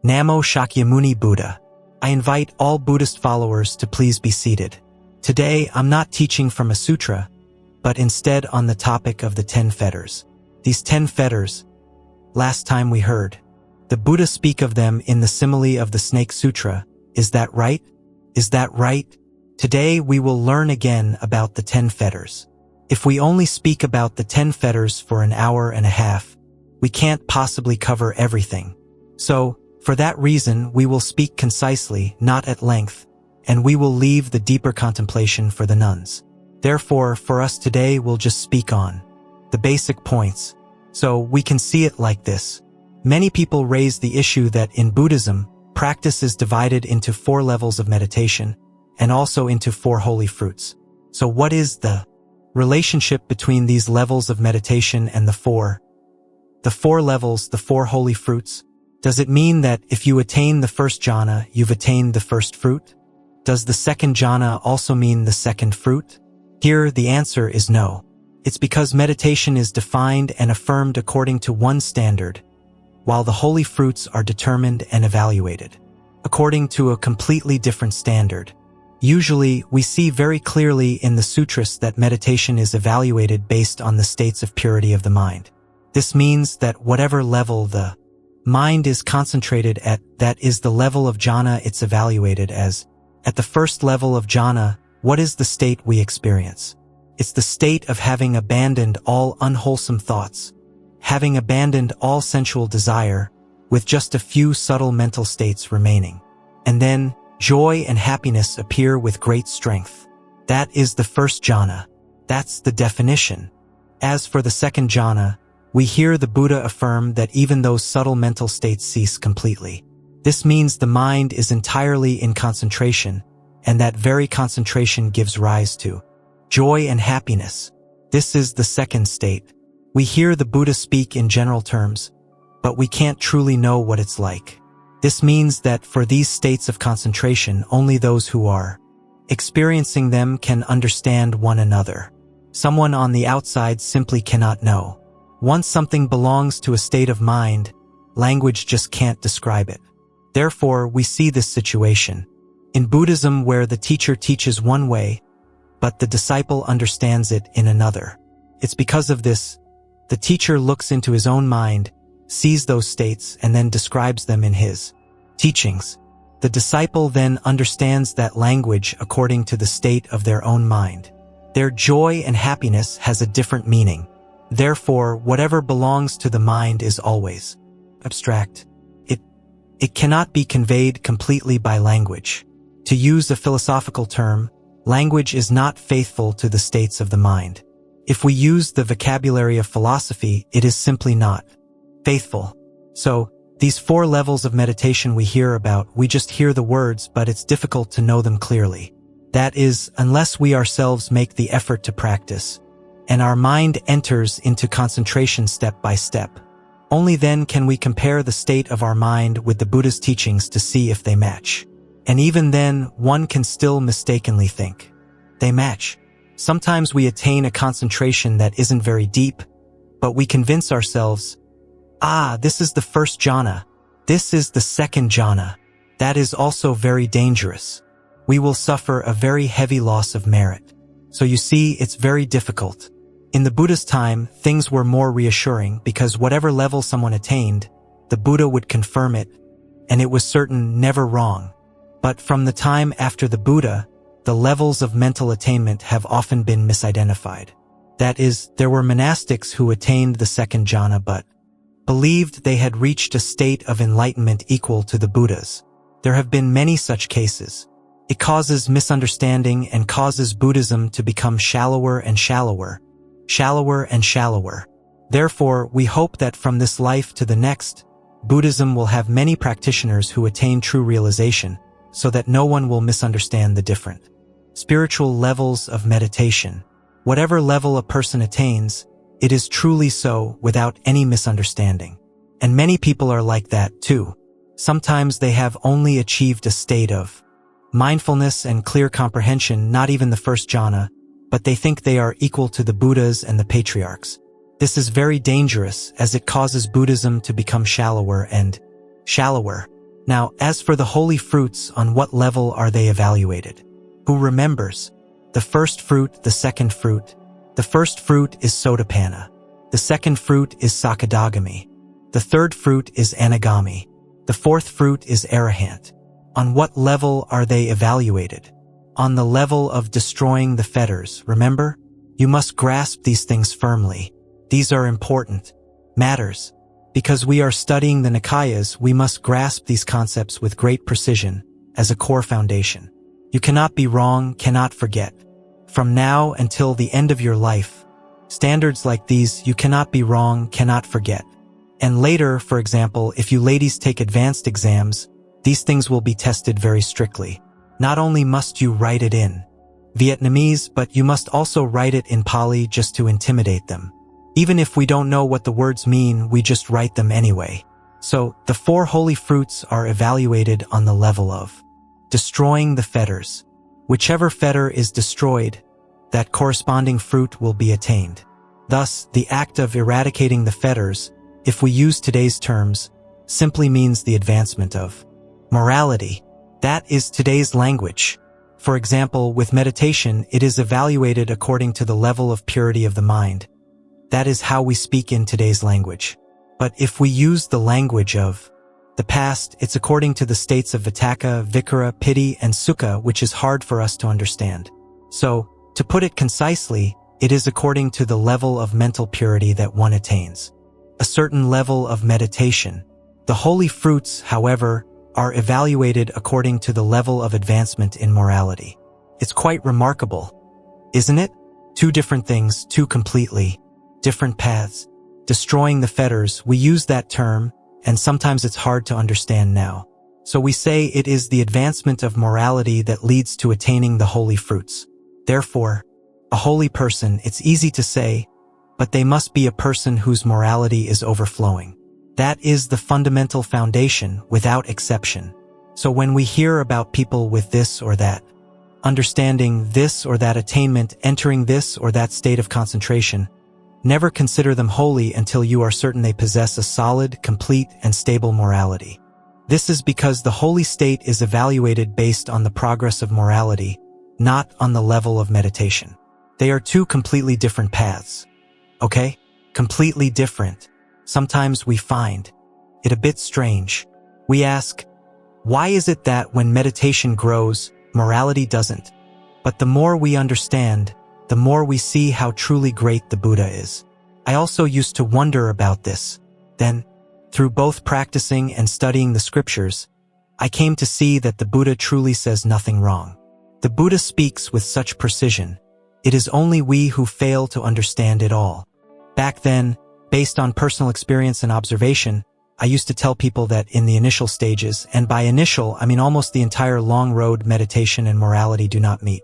Namo Shakyamuni Buddha. I invite all Buddhist followers to please be seated. Today, I'm not teaching from a sutra, but instead on the topic of the 10 fetters. These 10 fetters, last time we heard, the Buddha speak of them in the simile of the Snake Sutra. Is that right? Is that right? Today we will learn again about the 10 fetters. If we only speak about the 10 fetters for an hour and a half, we can't possibly cover everything. So, for that reason, we will speak concisely, not at length, and we will leave the deeper contemplation for the nuns. Therefore, for us today, we'll just speak on the basic points. So we can see it like this. Many people raise the issue that in Buddhism, practice is divided into 4 levels of meditation and also into 4 holy fruits. So what is the relationship between these levels of meditation and the 4 levels, the 4 holy fruits? Does it mean that if you attain the first jhana, you've attained the first fruit? Does the second jhana also mean the second fruit? Here, the answer is no. It's because meditation is defined and affirmed according to one standard, while the holy fruits are determined and evaluated according to a completely different standard. Usually, we see very clearly in the sutras that meditation is evaluated based on the states of purity of the mind. This means that whatever level the mind is concentrated at, that is the level of jhana it's evaluated as. At the first level of jhana, what is the state we experience? It's the state of having abandoned all unwholesome thoughts, having abandoned all sensual desire, with just a few subtle mental states remaining. And then, joy and happiness appear with great strength. That is the first jhana. That's the definition. As for the second jhana, we hear the Buddha affirm that even those subtle mental states cease completely. This means the mind is entirely in concentration, and that very concentration gives rise to joy and happiness. This is the second state. We hear the Buddha speak in general terms, but we can't truly know what it's like. This means that for these states of concentration, only those who are experiencing them can understand one another. Someone on the outside simply cannot know. Once something belongs to a state of mind, language just can't describe it. Therefore, we see this situation in Buddhism where the teacher teaches one way, but the disciple understands it in another. It's because of this, the teacher looks into his own mind, sees those states, and then describes them in his teachings. The disciple then understands that language according to the state of their own mind. Their joy and happiness has a different meaning. Therefore, whatever belongs to the mind is always abstract. It cannot be conveyed completely by language. To use a philosophical term, language is not faithful to the states of the mind. If we use the vocabulary of philosophy, it is simply not faithful. So, these 4 levels of meditation we hear about, we just hear the words, but it's difficult to know them clearly. That is, unless we ourselves make the effort to practice, and our mind enters into concentration step by step. Only then can we compare the state of our mind with the Buddha's teachings to see if they match. And even then, one can still mistakenly think they match. Sometimes we attain a concentration that isn't very deep, but we convince ourselves, this is the first jhana. This is the second jhana. That is also very dangerous. We will suffer a very heavy loss of merit. So you see, it's very difficult. In the Buddha's time, things were more reassuring because whatever level someone attained, the Buddha would confirm it, and it was certain never wrong. But from the time after the Buddha, the levels of mental attainment have often been misidentified. That is, there were monastics who attained the second jhana but believed they had reached a state of enlightenment equal to the Buddha's. There have been many such cases. It causes misunderstanding and causes Buddhism to become shallower and shallower. Shallower and shallower. Therefore, we hope that from this life to the next, Buddhism will have many practitioners who attain true realization, so that no one will misunderstand the different spiritual levels of meditation. Whatever level a person attains, it is truly so without any misunderstanding. And many people are like that too. Sometimes they have only achieved a state of mindfulness and clear comprehension, not even the first jhana, but they think they are equal to the Buddhas and the patriarchs. This is very dangerous as it causes Buddhism to become shallower and shallower. Now, as for the holy fruits, on what level are they evaluated? Who remembers? The first fruit, the second fruit. The first fruit is Sotapanna. The second fruit is Sakadagami. The third fruit is Anagami. The fourth fruit is Arahant. On what level are they evaluated? On the level of destroying the fetters, remember? You must grasp these things firmly. These are important matters. Because we are studying the Nikayas, we must grasp these concepts with great precision as a core foundation. You cannot be wrong, cannot forget. From now until the end of your life, standards like these you cannot be wrong, cannot forget. And later, for example, if you ladies take advanced exams, these things will be tested very strictly. Not only must you write it in Vietnamese, but you must also write it in Pali just to intimidate them. Even if we don't know what the words mean, we just write them anyway. So, the 4 holy fruits are evaluated on the level of destroying the fetters. Whichever fetter is destroyed, that corresponding fruit will be attained. Thus, the act of eradicating the fetters, if we use today's terms, simply means the advancement of morality. That is today's language. For example, with meditation, it is evaluated according to the level of purity of the mind. That is how we speak in today's language. But if we use the language of the past, it's according to the states of Vitakka, Vikara, Piti, and Sukha, which is hard for us to understand. So, to put it concisely, it is according to the level of mental purity that one attains. A certain level of meditation. The holy fruits, however, are evaluated according to the level of advancement in morality. It's quite remarkable, isn't it? 2 different things, 2 completely different paths. Destroying the fetters, we use that term, and sometimes it's hard to understand now. So we say it is the advancement of morality that leads to attaining the holy fruits. Therefore, a holy person, it's easy to say, but they must be a person whose morality is overflowing. That is the fundamental foundation, without exception. So when we hear about people with this or that, understanding this or that attainment, entering this or that state of concentration, never consider them holy until you are certain they possess a solid, complete, and stable morality. This is because the holy state is evaluated based on the progress of morality, not on the level of meditation. They are 2 completely different paths. Okay? Completely different. Sometimes we find it a bit strange. We ask, why is it that when meditation grows, morality doesn't? But the more we understand, the more we see how truly great the Buddha is. I also used to wonder about this. Then, through both practicing and studying the scriptures, I came to see that the Buddha truly says nothing wrong. The Buddha speaks with such precision. It is only we who fail to understand it all. Back then, based on personal experience and observation, I used to tell people that in the initial stages, and by initial, I mean almost the entire long road, meditation and morality do not meet.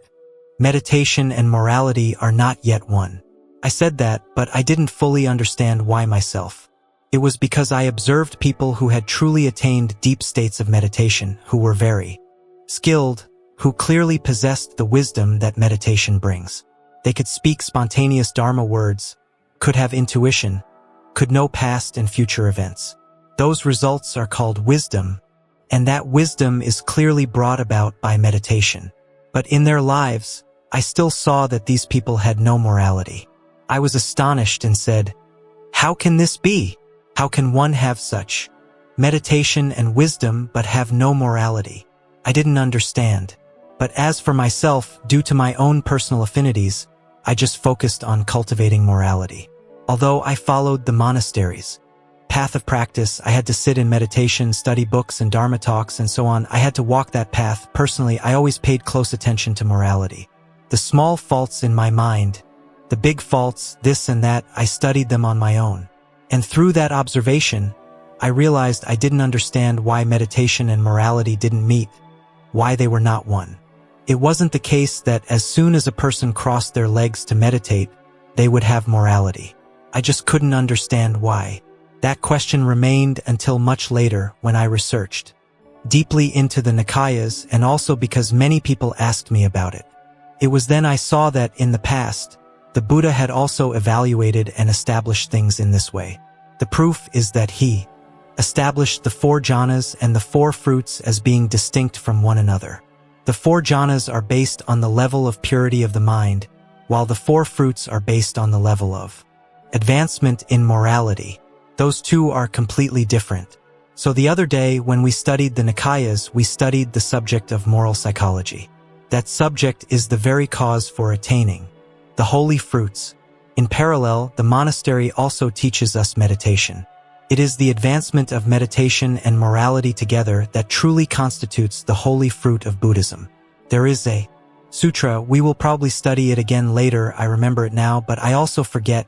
Meditation and morality are not yet one. I said that, but I didn't fully understand why myself. It was because I observed people who had truly attained deep states of meditation, who were very skilled, who clearly possessed the wisdom that meditation brings. They could speak spontaneous Dharma words, could have intuition, could know past and future events. Those results are called wisdom, and that wisdom is clearly brought about by meditation. But in their lives, I still saw that these people had no morality. I was astonished and said, how can this be? How can one have such meditation and wisdom but have no morality? I didn't understand. But as for myself, due to my own personal affinities, I just focused on cultivating morality. Although I followed the monastery's path of practice, I had to sit in meditation, study books and Dharma talks and so on. I had to walk that path. Personally, I always paid close attention to morality. The small faults in my mind, the big faults, this and that, I studied them on my own. And through that observation, I realized I didn't understand why meditation and morality didn't meet, why they were not one. It wasn't the case that as soon as a person crossed their legs to meditate, they would have morality. I just couldn't understand why. That question remained until much later when I researched deeply into the Nikayas, and also because many people asked me about it. It was then I saw that in the past, the Buddha had also evaluated and established things in this way. The proof is that he established the 4 jhanas and the 4 fruits as being distinct from one another. The 4 jhanas are based on the level of purity of the mind, while the 4 fruits are based on the level of advancement in morality. Those two are completely different. So the other day, when we studied the Nikayas, we studied the subject of moral psychology. That subject is the very cause for attaining the holy fruits. In parallel, the monastery also teaches us meditation. It is the advancement of meditation and morality together that truly constitutes the holy fruit of Buddhism. There is a sutra, we will probably study it again later, I remember it now, but I also forget.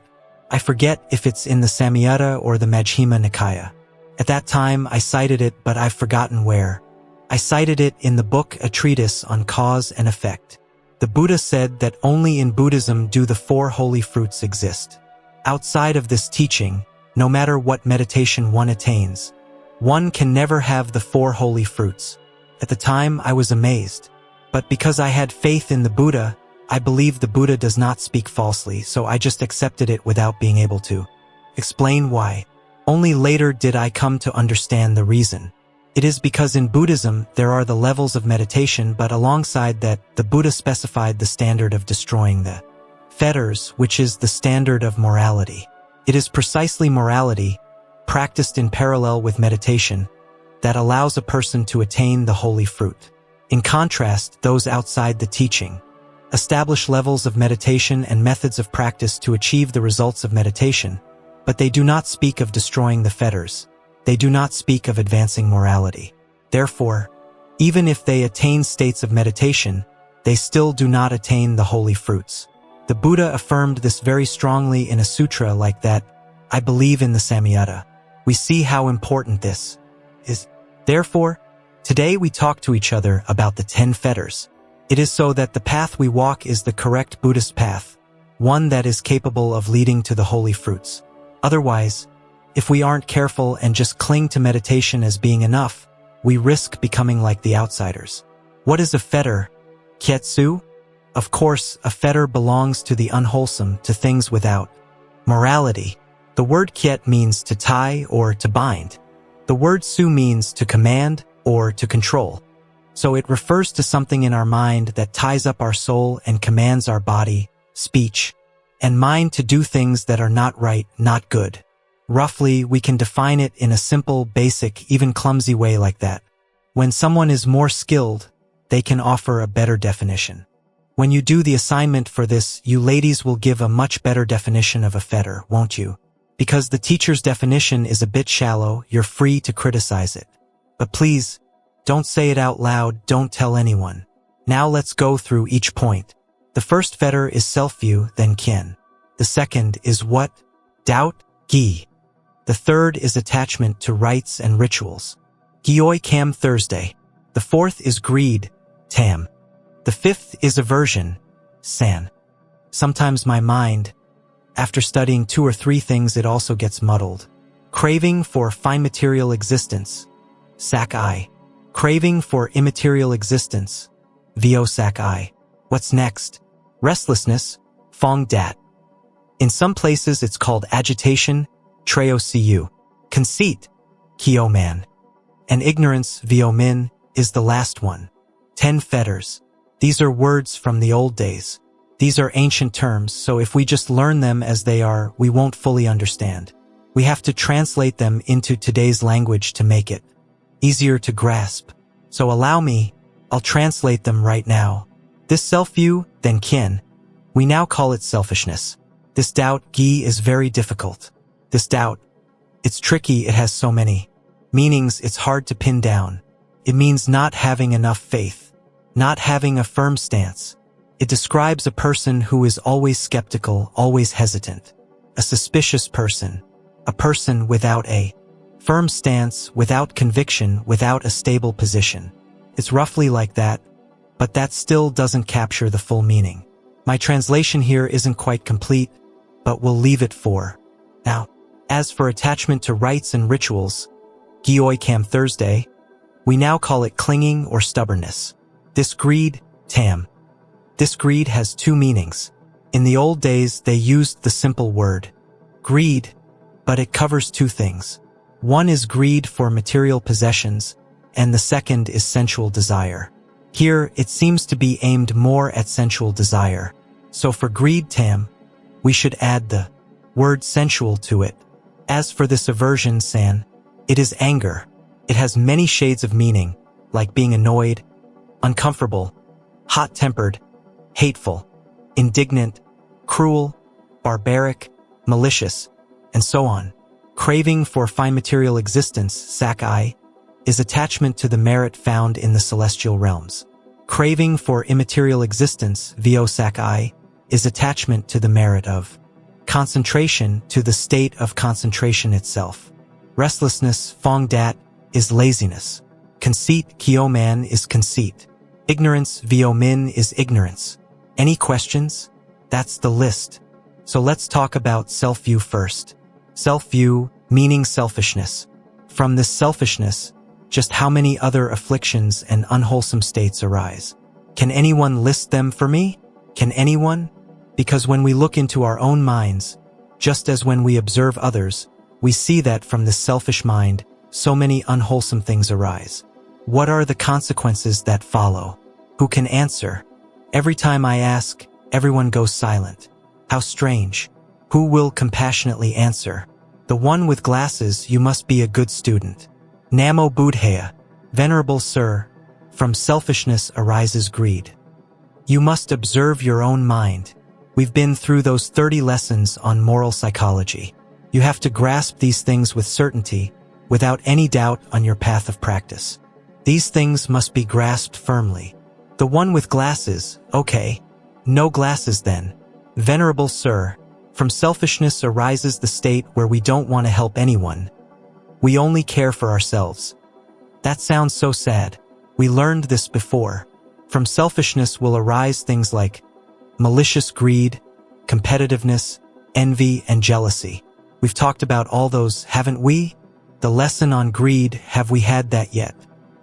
I forget if it's in the Samyutta or the Majjhima Nikaya. At that time, I cited it, but I've forgotten where. I cited it in the book A Treatise on Cause and Effect. The Buddha said that only in Buddhism do the 4 holy fruits exist. Outside of this teaching, no matter what meditation one attains, one can never have the 4 holy fruits. At the time, I was amazed. But because I had faith in the Buddha, I believe the Buddha does not speak falsely, so I just accepted it without being able to explain why. Only later did I come to understand the reason. It is because in Buddhism there are the levels of meditation, but alongside that, the Buddha specified the standard of destroying the fetters, which is the standard of morality. It is precisely morality, practiced in parallel with meditation, that allows a person to attain the holy fruit. In contrast, those outside the teaching establish levels of meditation and methods of practice to achieve the results of meditation, but they do not speak of destroying the fetters. They do not speak of advancing morality. Therefore, even if they attain states of meditation, they still do not attain the holy fruits. The Buddha affirmed this very strongly in a sutra like that, I believe in the Samyutta. We see how important this is. Therefore, today we talk to each other about the 10 fetters. It is so that the path we walk is the correct Buddhist path, one that is capable of leading to the holy fruits. Otherwise, if we aren't careful and just cling to meditation as being enough, we risk becoming like the outsiders. What is a fetter? Kyetsu? Of course, a fetter belongs to the unwholesome, to things without morality. The word kyet means to tie or to bind. The word su means to command or to control. So it refers to something in our mind that ties up our soul and commands our body, speech, and mind to do things that are not right, not good. Roughly, we can define it in a simple, basic, even clumsy way like that. When someone is more skilled, they can offer a better definition. When you do the assignment for this, you ladies will give a much better definition of a fetter, won't you? Because the teacher's definition is a bit shallow, you're free to criticize it. But please, don't say it out loud, don't tell anyone. Now let's go through each point. The first fetter is self-view, then kyen. The second is what? Doubt, gi. The third is attachment to rites and rituals. Gyoi kam Thursday. The fourth is greed, tam. The fifth is aversion, san. Sometimes my mind, after studying 2 or 3 things, it also gets muddled. Craving for fine material existence, sak-I. Craving for immaterial existence, vio sak-I. What's next? Restlessness, fong dat. In some places it's called agitation, treo siu. Conceit, kyo man. And ignorance, vio min, is the last one. 10 fetters. These are words from the old days. These are ancient terms, so if we just learn them as they are, we won't fully understand. We have to translate them into today's language to make it easier to grasp. So allow me, I'll translate them right now. This self-view, then kyen. We now call it selfishness. This doubt, gi, is very difficult. This doubt, it's tricky, it has so many meanings, it's hard to pin down. It means not having enough faith, not having a firm stance. It describes a person who is always skeptical, always hesitant, a suspicious person, a person without a firm stance, without conviction, without a stable position. It's roughly like that, but that still doesn't capture the full meaning. My translation here isn't quite complete, but we'll leave it for now. As for attachment to rites and rituals, Gyoi kam Thursday, we now call it clinging or stubbornness. This greed, tam. This greed has 2 meanings. In the old days, they used the simple word greed, but it covers 2 things. One is greed for material possessions, and the second is sensual desire. Here, it seems to be aimed more at sensual desire. So for greed tam, we should add the word sensual to it. As for this aversion san, it is anger. It has many shades of meaning, like being annoyed, uncomfortable, hot-tempered, hateful, indignant, cruel, barbaric, malicious, and so on. Craving for fine material existence, sakai, is attachment to the merit found in the celestial realms. Craving for immaterial existence, vo sakai, is attachment to the merit of concentration, to the state of concentration itself. Restlessness, fong dat, is laziness. Conceit, kyoman, is conceit. Ignorance, vo min, is ignorance. Any questions? That's the list. So let's talk about self-view first. Self-view, meaning selfishness. From this selfishness, just how many other afflictions and unwholesome states arise? Can anyone list them for me? Can anyone? Because when we look into our own minds, just as when we observe others, we see that from this selfish mind, so many unwholesome things arise. What are the consequences that follow? Who can answer? Every time I ask, everyone goes silent. How strange. Who will compassionately answer? The one with glasses, you must be a good student. Namo Buddhaya, Venerable Sir, from selfishness arises greed. You must observe your own mind. We've been through those 30 lessons on moral psychology. You have to grasp these things with certainty, without any doubt on your path of practice. These things must be grasped firmly. The one with glasses, okay. No glasses then. Venerable Sir, from selfishness arises the state where we don't want to help anyone. We only care for ourselves. That sounds so sad. We learned this before. From selfishness will arise things like malicious greed, competitiveness, envy, and jealousy. We've talked about all those, haven't we? The lesson on greed, have we had that yet?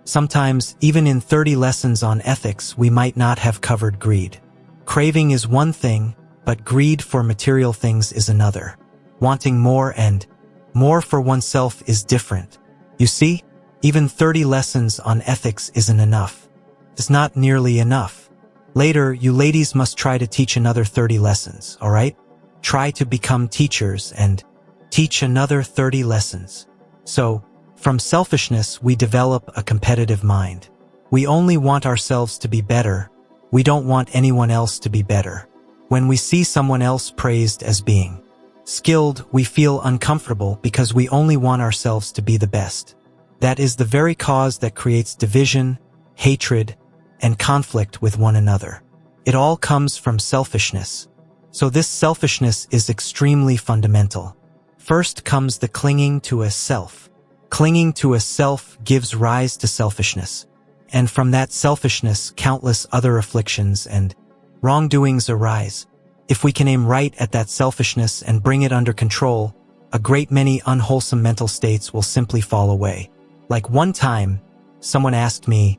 Sometimes, even in 30 lessons on ethics, we might not have covered greed. Craving is one thing, but greed for material things is another. Wanting more and more for oneself is different. You see, even 30 lessons on ethics isn't enough. It's not nearly enough. Later, you ladies must try to teach another 30 lessons, all right? Try to become teachers and teach another 30 lessons. So, from selfishness, we develop a competitive mind. We only want ourselves to be better. We don't want anyone else to be better. When we see someone else praised as being skilled, we feel uncomfortable because we only want ourselves to be the best. That is the very cause that creates division, hatred, and conflict with one another. It all comes from selfishness. So this selfishness is extremely fundamental. First comes the clinging to a self. Clinging to a self gives rise to selfishness. And from that selfishness, countless other afflictions and wrongdoings arise. If we can aim right at that selfishness and bring it under control, a great many unwholesome mental states will simply fall away. Like one time, someone asked me,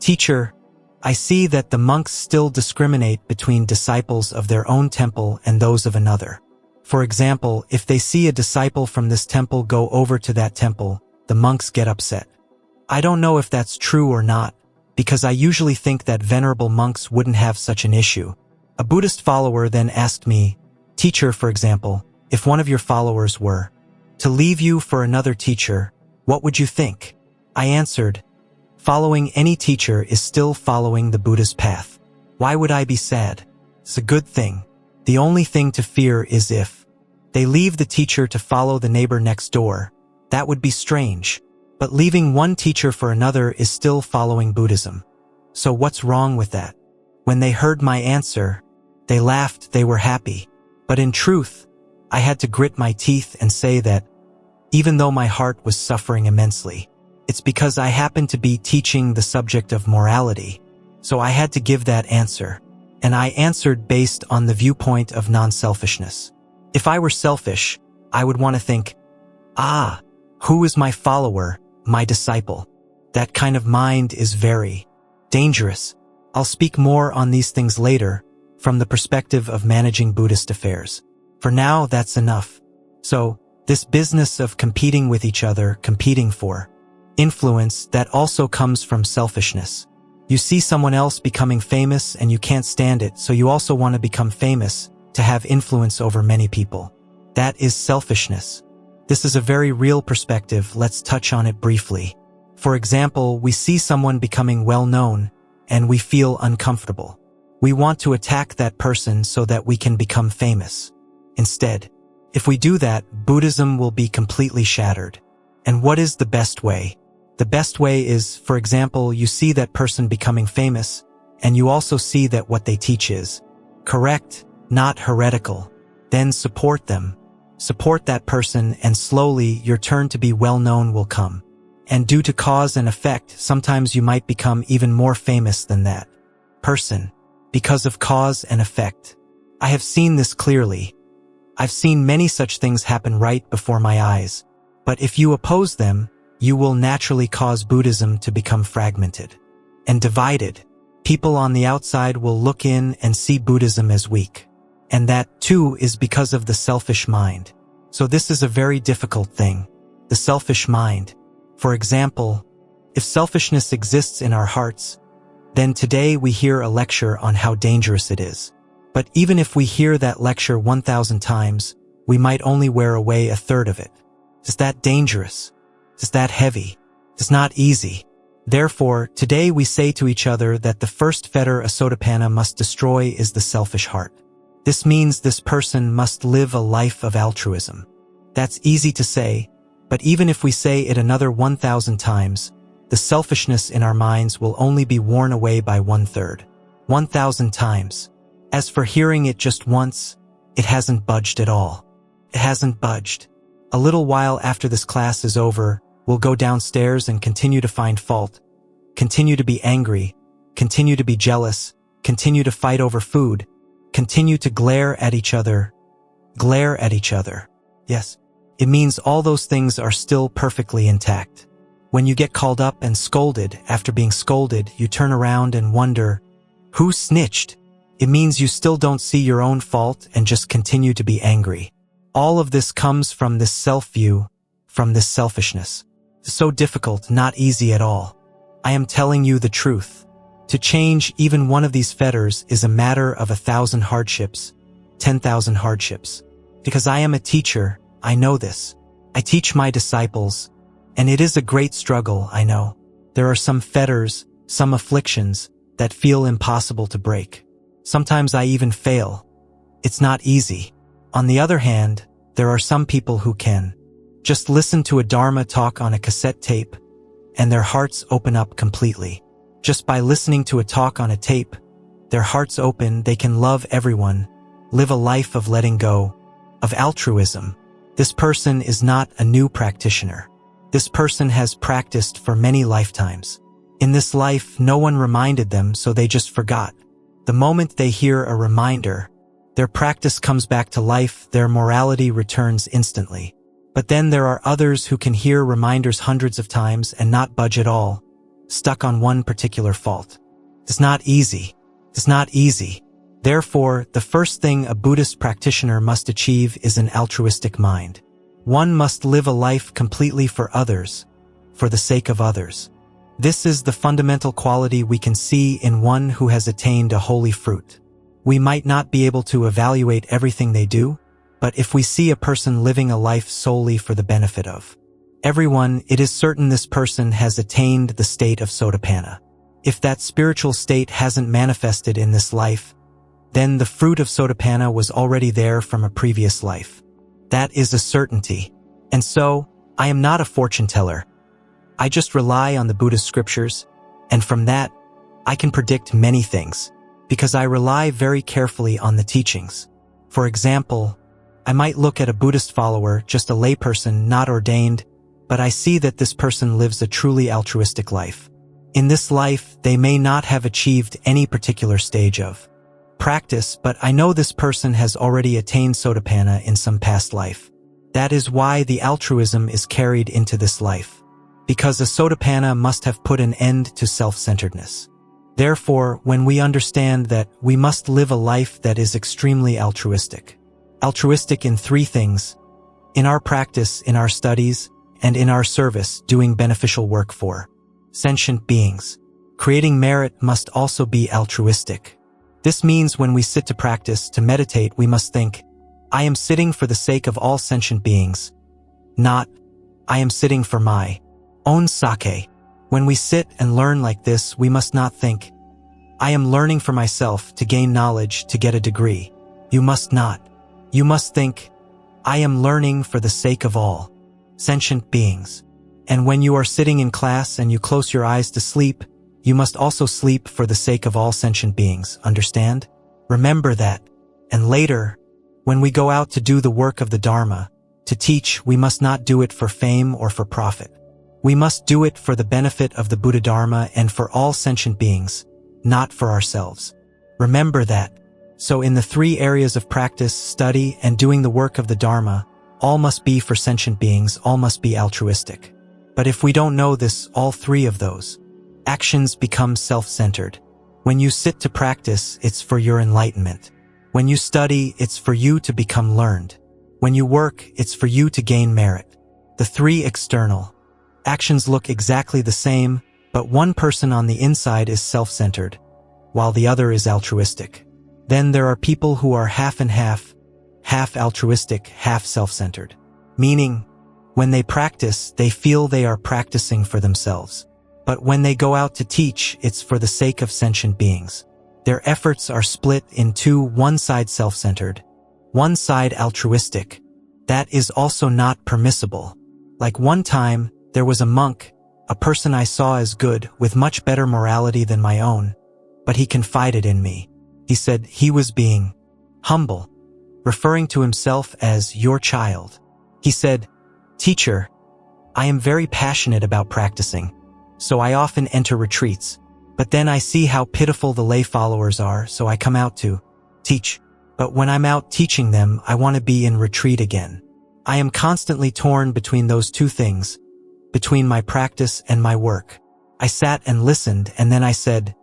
"Teacher, I see that the monks still discriminate between disciples of their own temple and those of another. For example, if they see a disciple from this temple go over to that temple, the monks get upset. I don't know if that's true or not, because I usually think that venerable monks wouldn't have such an issue." A Buddhist follower then asked me, "Teacher, for example, if one of your followers were to leave you for another teacher, what would you think?" I answered, "Following any teacher is still following the Buddha's path. Why would I be sad? It's a good thing. The only thing to fear is if they leave the teacher to follow the neighbor next door. That would be strange. But leaving one teacher for another is still following Buddhism. So what's wrong with that?" When they heard my answer, they laughed, they were happy. But in truth, I had to grit my teeth and say that, even though my heart was suffering immensely, it's because I happened to be teaching the subject of morality. So I had to give that answer. And I answered based on the viewpoint of non-selfishness. If I were selfish, I would want to think, who is my follower, my disciple? That kind of mind is very dangerous. I'll speak more on these things later, from the perspective of managing Buddhist affairs. For now, that's enough. So, This business of competing with each other, competing for influence, that also comes from selfishness. You see someone else becoming famous and you can't stand it, so you also want to become famous to have influence over many people. That is selfishness. This is a very real perspective. Let's touch on it briefly. For example, we see someone becoming well-known and we feel uncomfortable. We want to attack that person so that we can become famous. Instead, if we do that, Buddhism will be completely shattered. And what is the best way? The best way is, for example, you see that person becoming famous, and you also see that what they teach is correct, not heretical. Then support them. Support that person, and slowly your turn to be well-known will come. And due to cause and effect, sometimes you might become even more famous than that person, because of cause and effect. I have seen this clearly. I've seen many such things happen right before my eyes. But if you oppose them, you will naturally cause Buddhism to become fragmented and divided. People on the outside will look in and see Buddhism as weak. And that, too, is because of the selfish mind. So this is a very difficult thing. The selfish mind. For example, if selfishness exists in our hearts, then today we hear a lecture on how dangerous it is. But even if we hear that lecture 1,000 times, we might only wear away a third of it. Is that dangerous? Is that heavy? It's not easy. Therefore, today we say to each other that the first fetter a Sotapanna must destroy is the selfish heart. This means this person must live a life of altruism. That's easy to say, but even if we say it another 1,000 times, the selfishness in our minds will only be worn away by 1/3. 1,000 times. As for hearing it just once, it hasn't budged at all. It hasn't budged. A little while after this class is over, we'll go downstairs and continue to find fault, continue to be angry, continue to be jealous, continue to fight over food, continue to glare at each other. Glare at each other. Yes, it means all those things are still perfectly intact. When you get called up and scolded, after being scolded, you turn around and wonder, who snitched? It means you still don't see your own fault and just continue to be angry. All of this comes from this self-view, from this selfishness. It's so difficult, not easy at all. I am telling you the truth. To change even one of these fetters is a matter of 1,000 hardships, 10,000 hardships. Because I am a teacher, I know this. I teach my disciples, and it is a great struggle, I know. There are some fetters, some afflictions, that feel impossible to break. Sometimes I even fail. It's not easy. On the other hand, there are some people who can just listen to a Dharma talk on a cassette tape, and their hearts open up completely. Just by listening to a talk on a tape, their hearts open, they can love everyone, live a life of letting go, of altruism. This person is not a new practitioner. This person has practiced for many lifetimes. In this life, no one reminded them, so they just forgot. The moment they hear a reminder, their practice comes back to life, their morality returns instantly. But then there are others who can hear reminders hundreds of times and not budge at all, stuck on one particular fault. It's not easy. It's not easy. Therefore, the first thing a Buddhist practitioner must achieve is an altruistic mind. One must live a life completely for others, for the sake of others. This is the fundamental quality we can see in one who has attained a holy fruit. We might not be able to evaluate everything they do, but if we see a person living a life solely for the benefit of everyone, it is certain this person has attained the state of Sotapanna. If that spiritual state hasn't manifested in this life, then the fruit of Sotapanna was already there from a previous life. That is a certainty. And so, I am not a fortune teller. I just rely on the Buddhist scriptures, and from that, I can predict many things, because I rely very carefully on the teachings. For example, I might look at a Buddhist follower, just a layperson, not ordained, but I see that this person lives a truly altruistic life. In this life, they may not have achieved any particular stage of practice, but I know this person has already attained Sotapanna in some past life. That is why the altruism is carried into this life, because a Sotapanna must have put an end to self-centeredness. Therefore, when we understand that we must live a life that is extremely altruistic in three things, in our practice, in our studies, and in our service, doing beneficial work for sentient beings. Creating merit must also be altruistic. This means when we sit to practice, to meditate, we must think, I am sitting for the sake of all sentient beings, not, I am sitting for my own sake. When we sit and learn like this, we must not think, I am learning for myself, to gain knowledge, to get a degree. You must not. You must think, I am learning for the sake of all sentient beings. And when you are sitting in class and you close your eyes to sleep, you must also sleep for the sake of all sentient beings, understand? Remember that. And later, when we go out to do the work of the Dharma, to teach, we must not do it for fame or for profit. We must do it for the benefit of the Buddha Dharma and for all sentient beings, not for ourselves. Remember that. So in the 3 areas of practice, study, and doing the work of the Dharma, all must be for sentient beings, all must be altruistic. But if we don't know this, all 3 of those actions become self-centered. When you sit to practice, it's for your enlightenment. When you study, it's for you to become learned. When you work, it's for you to gain merit. The 3 external actions look exactly the same, but one person on the inside is self-centered, while the other is altruistic. Then there are people who are half and half altruistic, half self-centered. Meaning, when they practice, they feel they are practicing for themselves. But when they go out to teach, it's for the sake of sentient beings. Their efforts are split in 2, one side self-centered, one side altruistic. That is also not permissible. Like one time, there was a monk, a person I saw as good, with much better morality than my own, but he confided in me. He said he was being humble, referring to himself as your child. He said, Teacher, I am very passionate about practicing, so I often enter retreats, but then I see how pitiful the lay followers are, so I come out to teach. But when I'm out teaching them, I want to be in retreat again. I am constantly torn between those 2 things, between my practice and my work. I sat and listened, and then I said,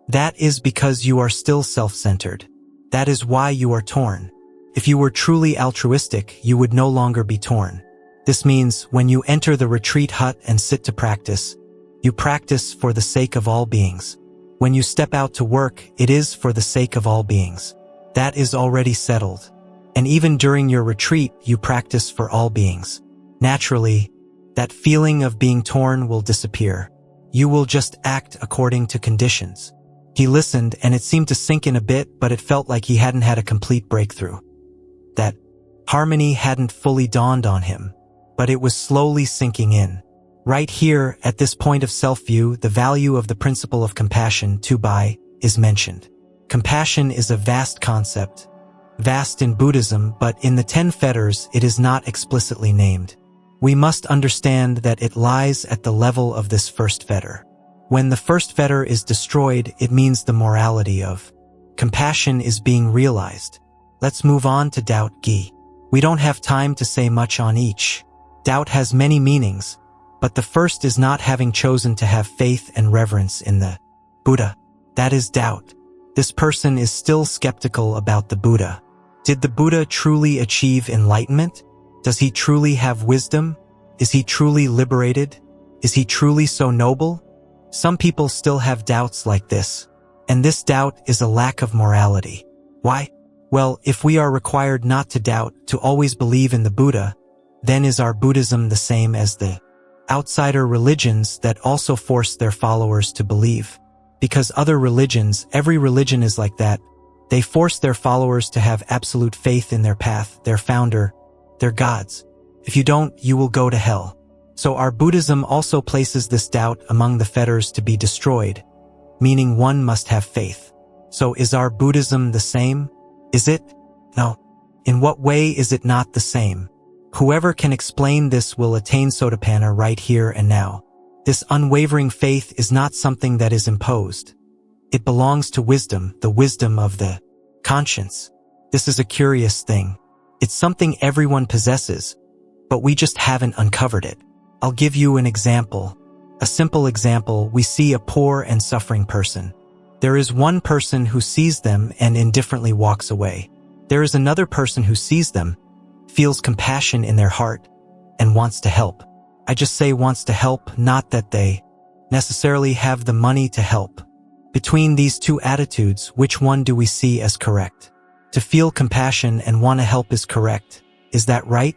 that is because you are still self-centered. That is why you are torn. If you were truly altruistic, you would no longer be torn. This means when you enter the retreat hut and sit to practice, you practice for the sake of all beings. When you step out to work, it is for the sake of all beings. That is already settled. And even during your retreat, you practice for all beings. Naturally, that feeling of being torn will disappear. You will just act according to conditions. He listened, and it seemed to sink in a bit, but it felt like he hadn't had a complete breakthrough. That harmony hadn't fully dawned on him, but it was slowly sinking in. Right here, at this point of self-view, the value of the principle of compassion, tubai, is mentioned. Compassion is a vast concept, vast in Buddhism, but in the 10 fetters it is not explicitly named. We must understand that it lies at the level of this first fetter. When the first fetter is destroyed, it means the morality of compassion is being realized. Let's move on to doubt gi. We don't have time to say much on each. Doubt has many meanings, but the first is not having chosen to have faith and reverence in the Buddha. That is doubt. This person is still skeptical about the Buddha. Did the Buddha truly achieve enlightenment? Does he truly have wisdom? Is he truly liberated? Is he truly so noble? Some people still have doubts like this, and this doubt is a lack of morality. Why? Well, if we are required not to doubt, to always believe in the Buddha, then is our Buddhism the same as the outsider religions that also force their followers to believe? Because other religions, every religion is like that. They force their followers to have absolute faith in their path, their founder, their gods. If you don't, you will go to hell. So our Buddhism also places this doubt among the fetters to be destroyed, meaning one must have faith. So is our Buddhism the same? Is it? No. In what way is it not the same? Whoever can explain this will attain Sotapanna right here and now. This unwavering faith is not something that is imposed. It belongs to wisdom, the wisdom of the conscience. This is a curious thing. It's something everyone possesses, but we just haven't uncovered it. I'll give you an example. A simple example, we see a poor and suffering person. There is one person who sees them and indifferently walks away. There is another person who sees them, feels compassion in their heart, and wants to help. I just say wants to help, not that they necessarily have the money to help. Between these two attitudes, which one do we see as correct? To feel compassion and want to help is correct. Is that right?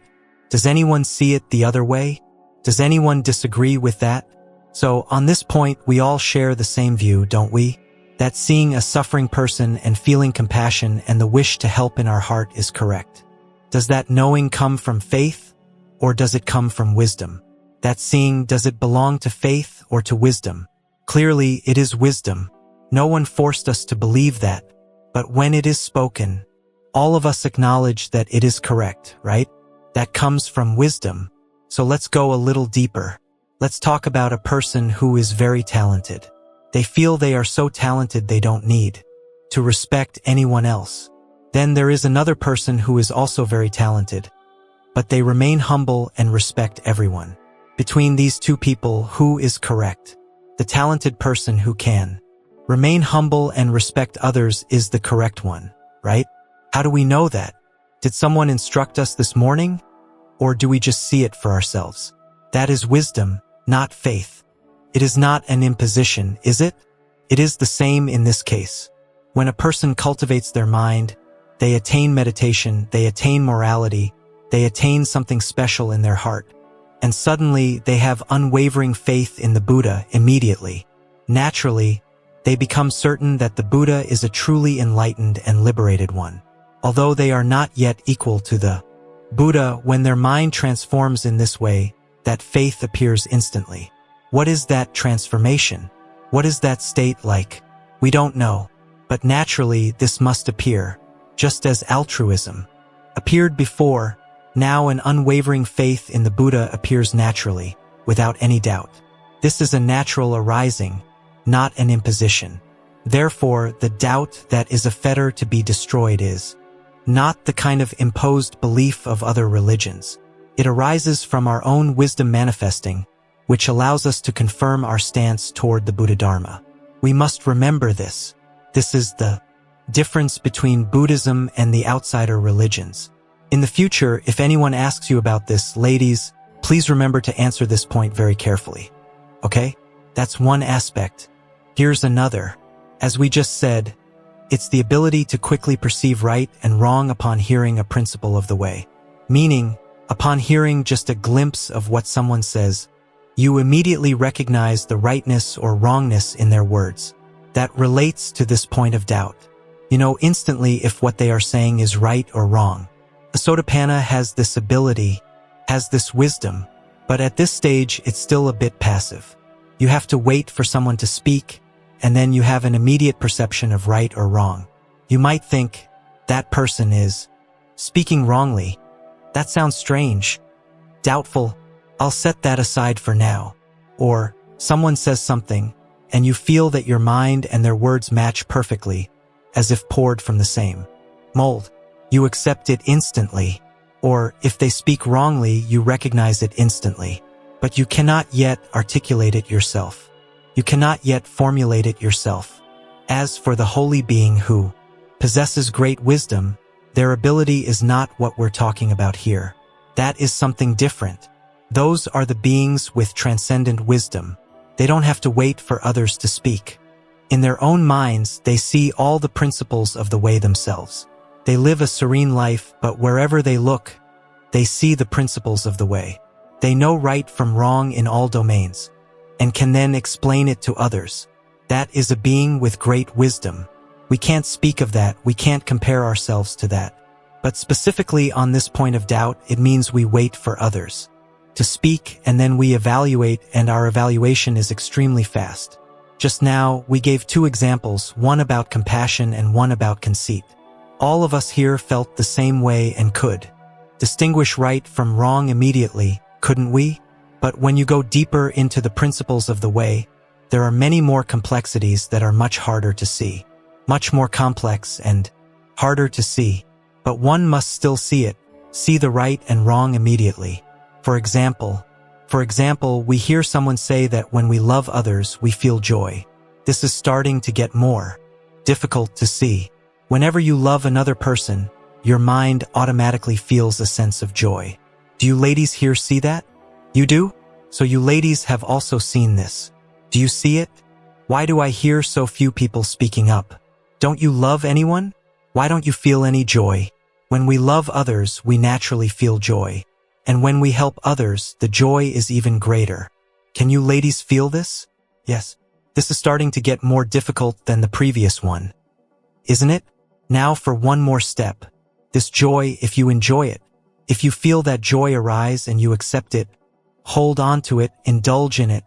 Does anyone see it the other way? Does anyone disagree with that? So, on this point, we all share the same view, don't we? That seeing a suffering person and feeling compassion and the wish to help in our heart is correct. Does that knowing come from faith, or does it come from wisdom? That seeing, does it belong to faith or to wisdom? Clearly, it is wisdom. No one forced us to believe that, but when it is spoken, all of us acknowledge that it is correct, right? That comes from wisdom. So let's go a little deeper. Let's talk about a person who is very talented. They feel they are so talented they don't need to respect anyone else. Then there is another person who is also very talented, but they remain humble and respect everyone. Between these two people, who is correct? The talented person who can remain humble and respect others is the correct one, right? How do we know that? Did someone instruct us this morning? Or do we just see it for ourselves? That is wisdom, not faith. It is not an imposition, is it? It is the same in this case. When a person cultivates their mind, they attain meditation, they attain morality, they attain something special in their heart. And suddenly they have unwavering faith in the Buddha immediately. Naturally, they become certain that the Buddha is a truly enlightened and liberated one. Although they are not yet equal to the Buddha, when their mind transforms in this way, that faith appears instantly. What is that transformation? What is that state like? We don't know. But naturally, this must appear, just as altruism appeared before. Now an unwavering faith in the Buddha appears naturally, without any doubt. This is a natural arising, not an imposition. Therefore, the doubt that is a fetter to be destroyed is not the kind of imposed belief of other religions. It arises from our own wisdom manifesting, which allows us to confirm our stance toward the Buddha Dharma. We must remember this. This is the difference between Buddhism and the outsider religions. In the future, if anyone asks you about this, ladies, please remember to answer this point very carefully. Okay? That's one aspect. Here's another. As we just said, it's the ability to quickly perceive right and wrong upon hearing a principle of the way. Meaning, upon hearing just a glimpse of what someone says, you immediately recognize the rightness or wrongness in their words. That relates to this point of doubt. You know instantly if what they are saying is right or wrong. A Sotapanna has this ability, has this wisdom, but at this stage it's still a bit passive. You have to wait for someone to speak, and then you have an immediate perception of right or wrong. You might think, that person is speaking wrongly. That sounds strange. Doubtful. I'll set that aside for now. Or, someone says something, and you feel that your mind and their words match perfectly, as if poured from the same mold. You accept it instantly. Or, if they speak wrongly, you recognize it instantly. But you cannot yet articulate it yourself. You cannot yet formulate it yourself. As for the holy being who possesses great wisdom, their ability is not what we're talking about here. That is something different. Those are the beings with transcendent wisdom. They don't have to wait for others to speak. In their own minds, they see all the principles of the way themselves. They live a serene life, but wherever they look, they see the principles of the way. They know right from wrong in all domains, and can then explain it to others. That is a being with great wisdom. We can't speak of that, we can't compare ourselves to that. But specifically on this point of doubt, it means we wait for others to speak, and then we evaluate, and our evaluation is extremely fast. Just now, we gave two examples, one about compassion and one about conceit. All of us here felt the same way and could distinguish right from wrong immediately, couldn't we? But when you go deeper into the principles of the way, there are many more complexities that are much harder to see. Much more complex and harder to see. But one must still see it, see the right and wrong immediately. For example, we hear someone say that when we love others, we feel joy. This is starting to get more difficult to see. Whenever you love another person, your mind automatically feels a sense of joy. Do you ladies here see that? You do? So you ladies have also seen this. Do you see it? Why do I hear so few people speaking up? Don't you love anyone? Why don't you feel any joy? When we love others, we naturally feel joy. And when we help others, the joy is even greater. Can you ladies feel this? Yes. This is starting to get more difficult than the previous one. Isn't it? Now for one more step. This joy, if you enjoy it, if you feel that joy arise and you accept it, hold on to it, indulge in it,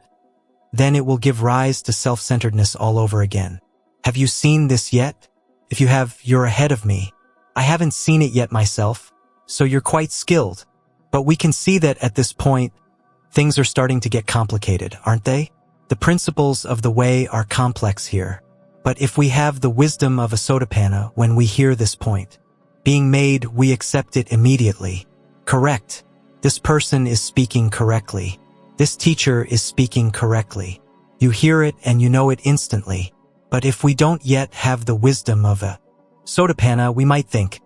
then it will give rise to self-centeredness all over again. Have you seen this yet? If you have, you're ahead of me. I haven't seen it yet myself, so you're quite skilled. But we can see that at this point, things are starting to get complicated, aren't they? The principles of the way are complex here. But if we have the wisdom of a Sotapanna when we hear this point, being made, we accept it immediately. Correct. This person is speaking correctly. This teacher is speaking correctly. You hear it and you know it instantly. But if we don't yet have the wisdom of a Sotapanna, we might think,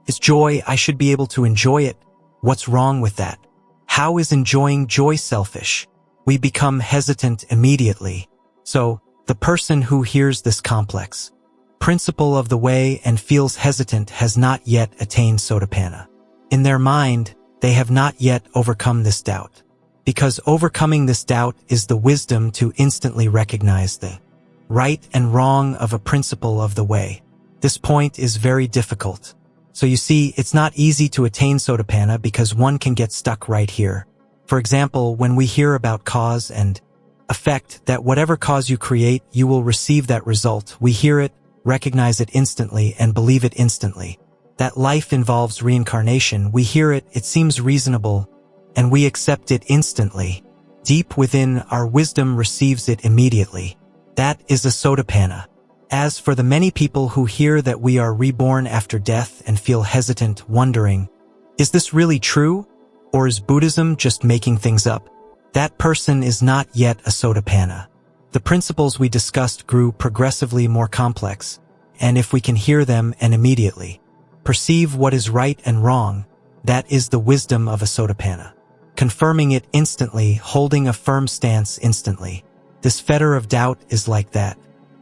it's joy, I should be able to enjoy it. What's wrong with that? How is enjoying joy selfish? We become hesitant immediately. So, the person who hears this complex principle of the way and feels hesitant has not yet attained Sotapanna. In their mind, they have not yet overcome this doubt. Because overcoming this doubt is the wisdom to instantly recognize the right and wrong of a principle of the way. This point is very difficult. So you see, it's not easy to attain Sotapanna because one can get stuck right here. For example, when we hear about cause and effect, that whatever cause you create, you will receive that result. We hear it, recognize it instantly, and believe it instantly. That life involves reincarnation, we hear it, it seems reasonable, and we accept it instantly. Deep within, our wisdom receives it immediately. That is a Sotapanna. As for the many people who hear that we are reborn after death and feel hesitant, wondering, is this really true? Or is Buddhism just making things up? That person is not yet a Sotapanna. The principles we discussed grew progressively more complex, and if we can hear them and immediately perceive what is right and wrong, that is the wisdom of a Sotapanna. Confirming it instantly, holding a firm stance instantly. This fetter of doubt is like that.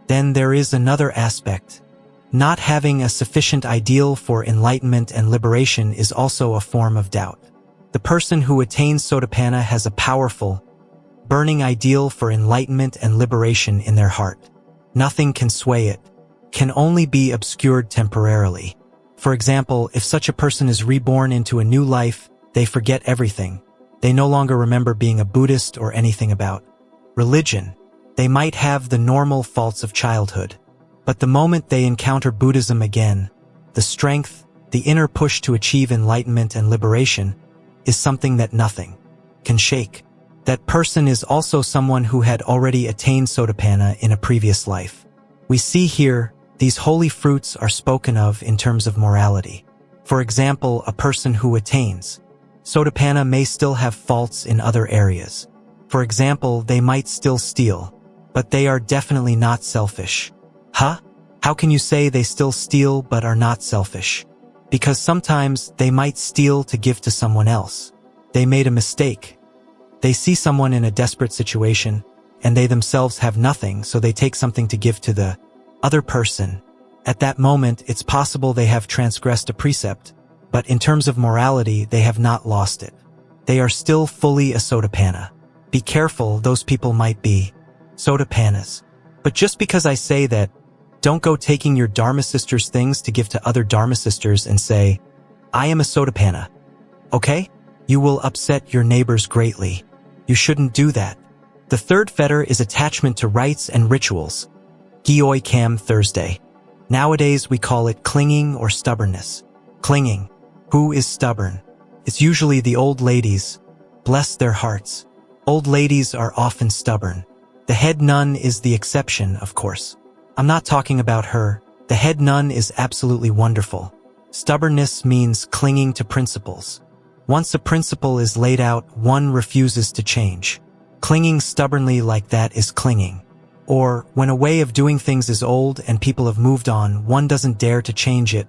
Then there is another aspect. Not having a sufficient ideal for enlightenment and liberation is also a form of doubt. The person who attains Sotapanna has a powerful, burning ideal for enlightenment and liberation in their heart. Nothing can sway it, can only be obscured temporarily. For example, if such a person is reborn into a new life, they forget everything. They no longer remember being a Buddhist or anything about religion. They might have the normal faults of childhood. But the moment they encounter Buddhism again, the strength, the inner push to achieve enlightenment and liberation, is something that nothing can shake. That person is also someone who had already attained Sotapanna in a previous life. We see here, these holy fruits are spoken of in terms of morality. For example, a person who attains Sotapanna may still have faults in other areas. For example, they might still steal, but they are definitely not selfish. How can you say they still steal but are not selfish? Because sometimes they might steal to give to someone else. They made a mistake. They see someone in a desperate situation, and they themselves have nothing, so they take something to give to the other person. At that moment, it's possible they have transgressed a precept, but in terms of morality, they have not lost it. They are still fully a Sotapanna. Be careful, those people might be Sotapannas. But just because I say that, don't go taking your Dharma sisters' things to give to other Dharma sisters and say, I am a Sotapanna. Okay? You will upset your neighbors greatly. You shouldn't do that. The third fetter is attachment to rites and rituals. Gioi Kam Thursday. Nowadays we call it clinging or stubbornness. Clinging. Who is stubborn? It's usually the old ladies. Bless their hearts. Old ladies are often stubborn. The head nun is the exception, of course. I'm not talking about her. The head nun is absolutely wonderful. Stubbornness means clinging to principles. Once a principle is laid out, one refuses to change. Clinging stubbornly like that is clinging. Or, when a way of doing things is old and people have moved on, one doesn't dare to change it.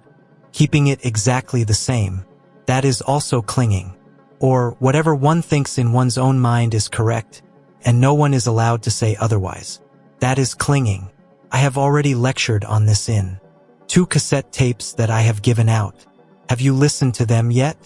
keeping it exactly the same. That is also clinging. Or whatever one thinks in one's own mind is correct, and no one is allowed to say otherwise. That is clinging. I have already lectured on this in 2 cassette tapes that I have given out. Have you listened to them yet?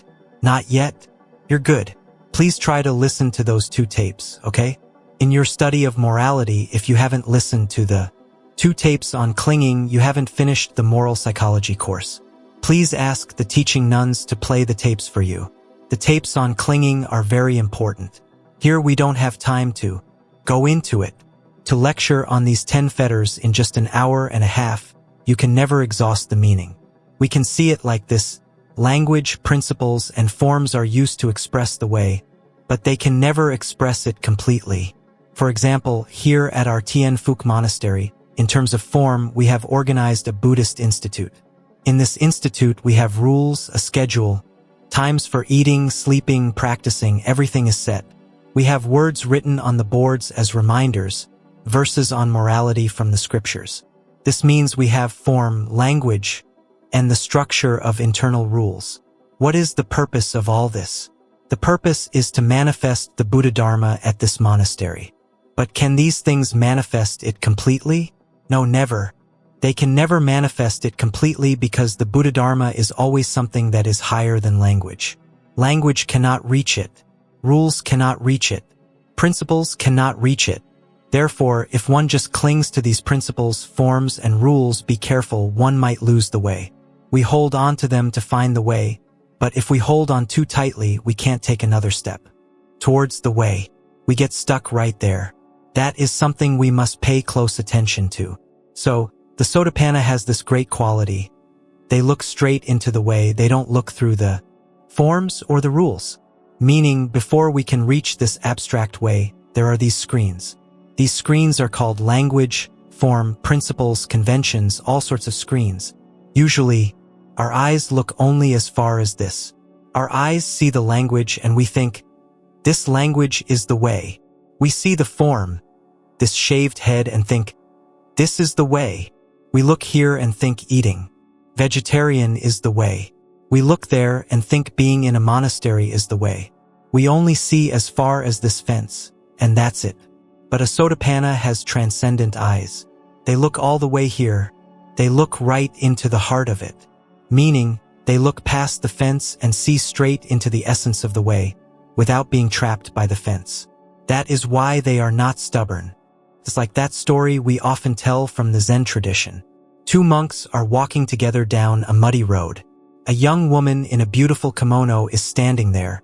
Not yet? You're good. Please try to listen to those 2 tapes, okay? In your study of morality, if you haven't listened to the 2 tapes on clinging, you haven't finished the moral psychology course. Please ask the teaching nuns to play the tapes for you. The tapes on clinging are very important. Here we don't have time to go into it. To lecture on these 10 fetters in just an hour and a half, you can never exhaust the meaning. We can see it like this. Language, principles, and forms are used to express the way, but they can never express it completely. For example, here at our Tien Phuc monastery, in terms of form, we have organized a Buddhist institute. In this institute, we have rules, a schedule, times for eating, sleeping, practicing, everything is set. We have words written on the boards as reminders, verses on morality from the scriptures. This means we have form, language, and the structure of internal rules. What is the purpose of all this? The purpose is to manifest the Buddha Dharma at this monastery. But can these things manifest it completely? No, never. They can never manifest it completely because the Buddha Dharma is always something that is higher than language. Language cannot reach it. Rules cannot reach it. Principles cannot reach it. Therefore, if one just clings to these principles, forms, and rules, be careful, one might lose the way. We hold on to them to find the way, but if we hold on too tightly, we can't take another step towards the way. We get stuck right there. That is something we must pay close attention to. So, the Sotapanna has this great quality. They look straight into the way, they don't look through the forms or the rules. Meaning, before we can reach this abstract way, there are these screens. These screens are called language, form, principles, conventions, all sorts of screens. Usually, our eyes look only as far as this. Our eyes see the language and we think, this language is the way. We see the form, this shaved head, and think, this is the way. We look here and think eating. Vegetarian is the way. We look there and think being in a monastery is the way. We only see as far as this fence, and that's it. But a Sotapanna has transcendent eyes. They look all the way here. They look right into the heart of it. Meaning, they look past the fence and see straight into the essence of the way, without being trapped by the fence. That is why they are not stubborn. It's like that story we often tell from the Zen tradition. 2 monks are walking together down a muddy road. A young woman in a beautiful kimono is standing there,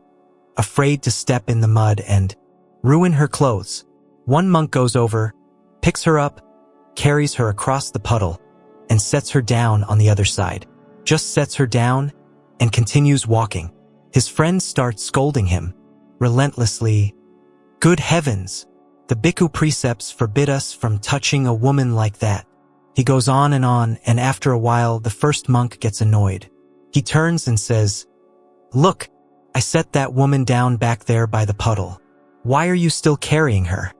afraid to step in the mud and ruin her clothes. One monk goes over, picks her up, carries her across the puddle, and sets her down on the other side. Just sets her down and continues walking. His friends start scolding him relentlessly. Good heavens! The bhikkhu precepts forbid us from touching a woman like that. He goes on, and after a while, the first monk gets annoyed. He turns and says, look, I set that woman down back there by the puddle. Why are you still carrying her?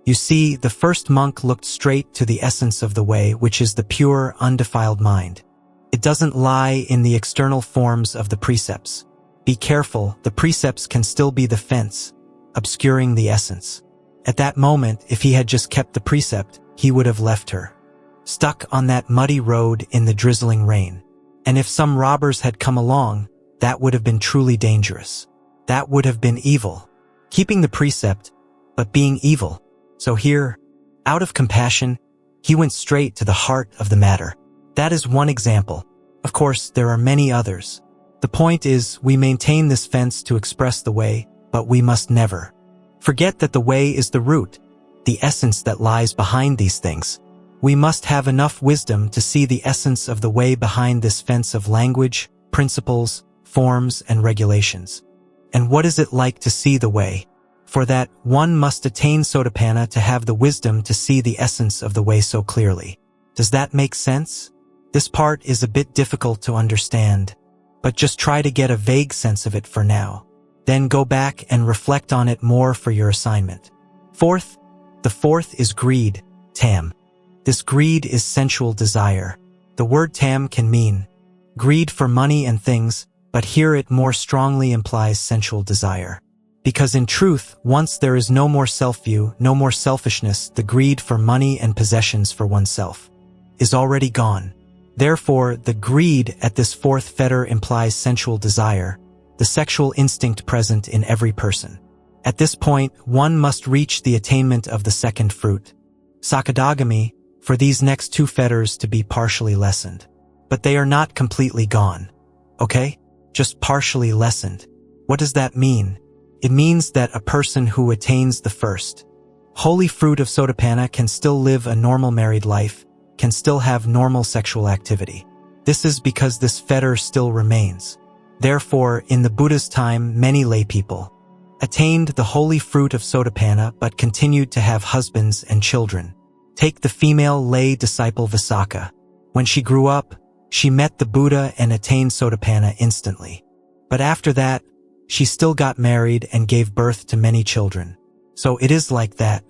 You see, the first monk looked straight to the essence of the way, which is the pure, undefiled mind. It doesn't lie in the external forms of the precepts. Be careful, the precepts can still be the fence, obscuring the essence. At that moment, if he had just kept the precept, he would have left her stuck on that muddy road in the drizzling rain. And if some robbers had come along, that would have been truly dangerous. That would have been evil. Keeping the precept, but being evil. So here, out of compassion, he went straight to the heart of the matter. That is one example. Of course, there are many others. The point is, we maintain this fence to express the way, but we must never forget that the way is the root, the essence that lies behind these things. We must have enough wisdom to see the essence of the way behind this fence of language, principles, forms, and regulations. And what is it like to see the way? For that, one must attain Sotapanna to have the wisdom to see the essence of the way so clearly. Does that make sense? This part is a bit difficult to understand, but just try to get a vague sense of it for now. Then go back and reflect on it more for your assignment. The fourth is greed, tam. This greed is sensual desire. The word tam can mean greed for money and things, but here it more strongly implies sensual desire. Because in truth, once there is no more self-view, no more selfishness, the greed for money and possessions for oneself is already gone. Therefore, the greed at this fourth fetter implies sensual desire, the sexual instinct present in every person. At this point, one must reach the attainment of the second fruit, Sakadagami, for these next two fetters to be partially lessened. But they are not completely gone. Okay? Just partially lessened. What does that mean? It means that a person who attains the first holy fruit of Sotapanna can still live a normal married life, can still have normal sexual activity. This is because this fetter still remains. Therefore, in the Buddha's time, many lay people attained the holy fruit of Sotapanna but continued to have husbands and children. Take the female lay disciple Visakha. When she grew up, she met the Buddha and attained Sotapanna instantly. But after that, she still got married and gave birth to many children. So it is like that.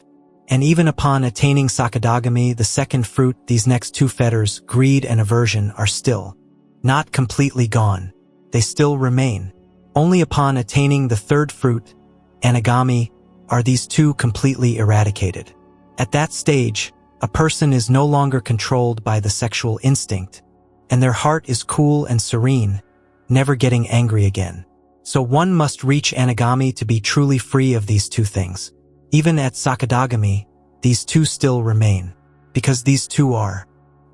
And even upon attaining Sakadagami, the second fruit, these next two fetters, greed and aversion, are still not completely gone. They still remain. Only upon attaining the third fruit, Anagami, are these two completely eradicated. At that stage, a person is no longer controlled by the sexual instinct, and their heart is cool and serene, never getting angry again. So one must reach Anagami to be truly free of these two things. Even at Sakadagami, these two still remain, because these two are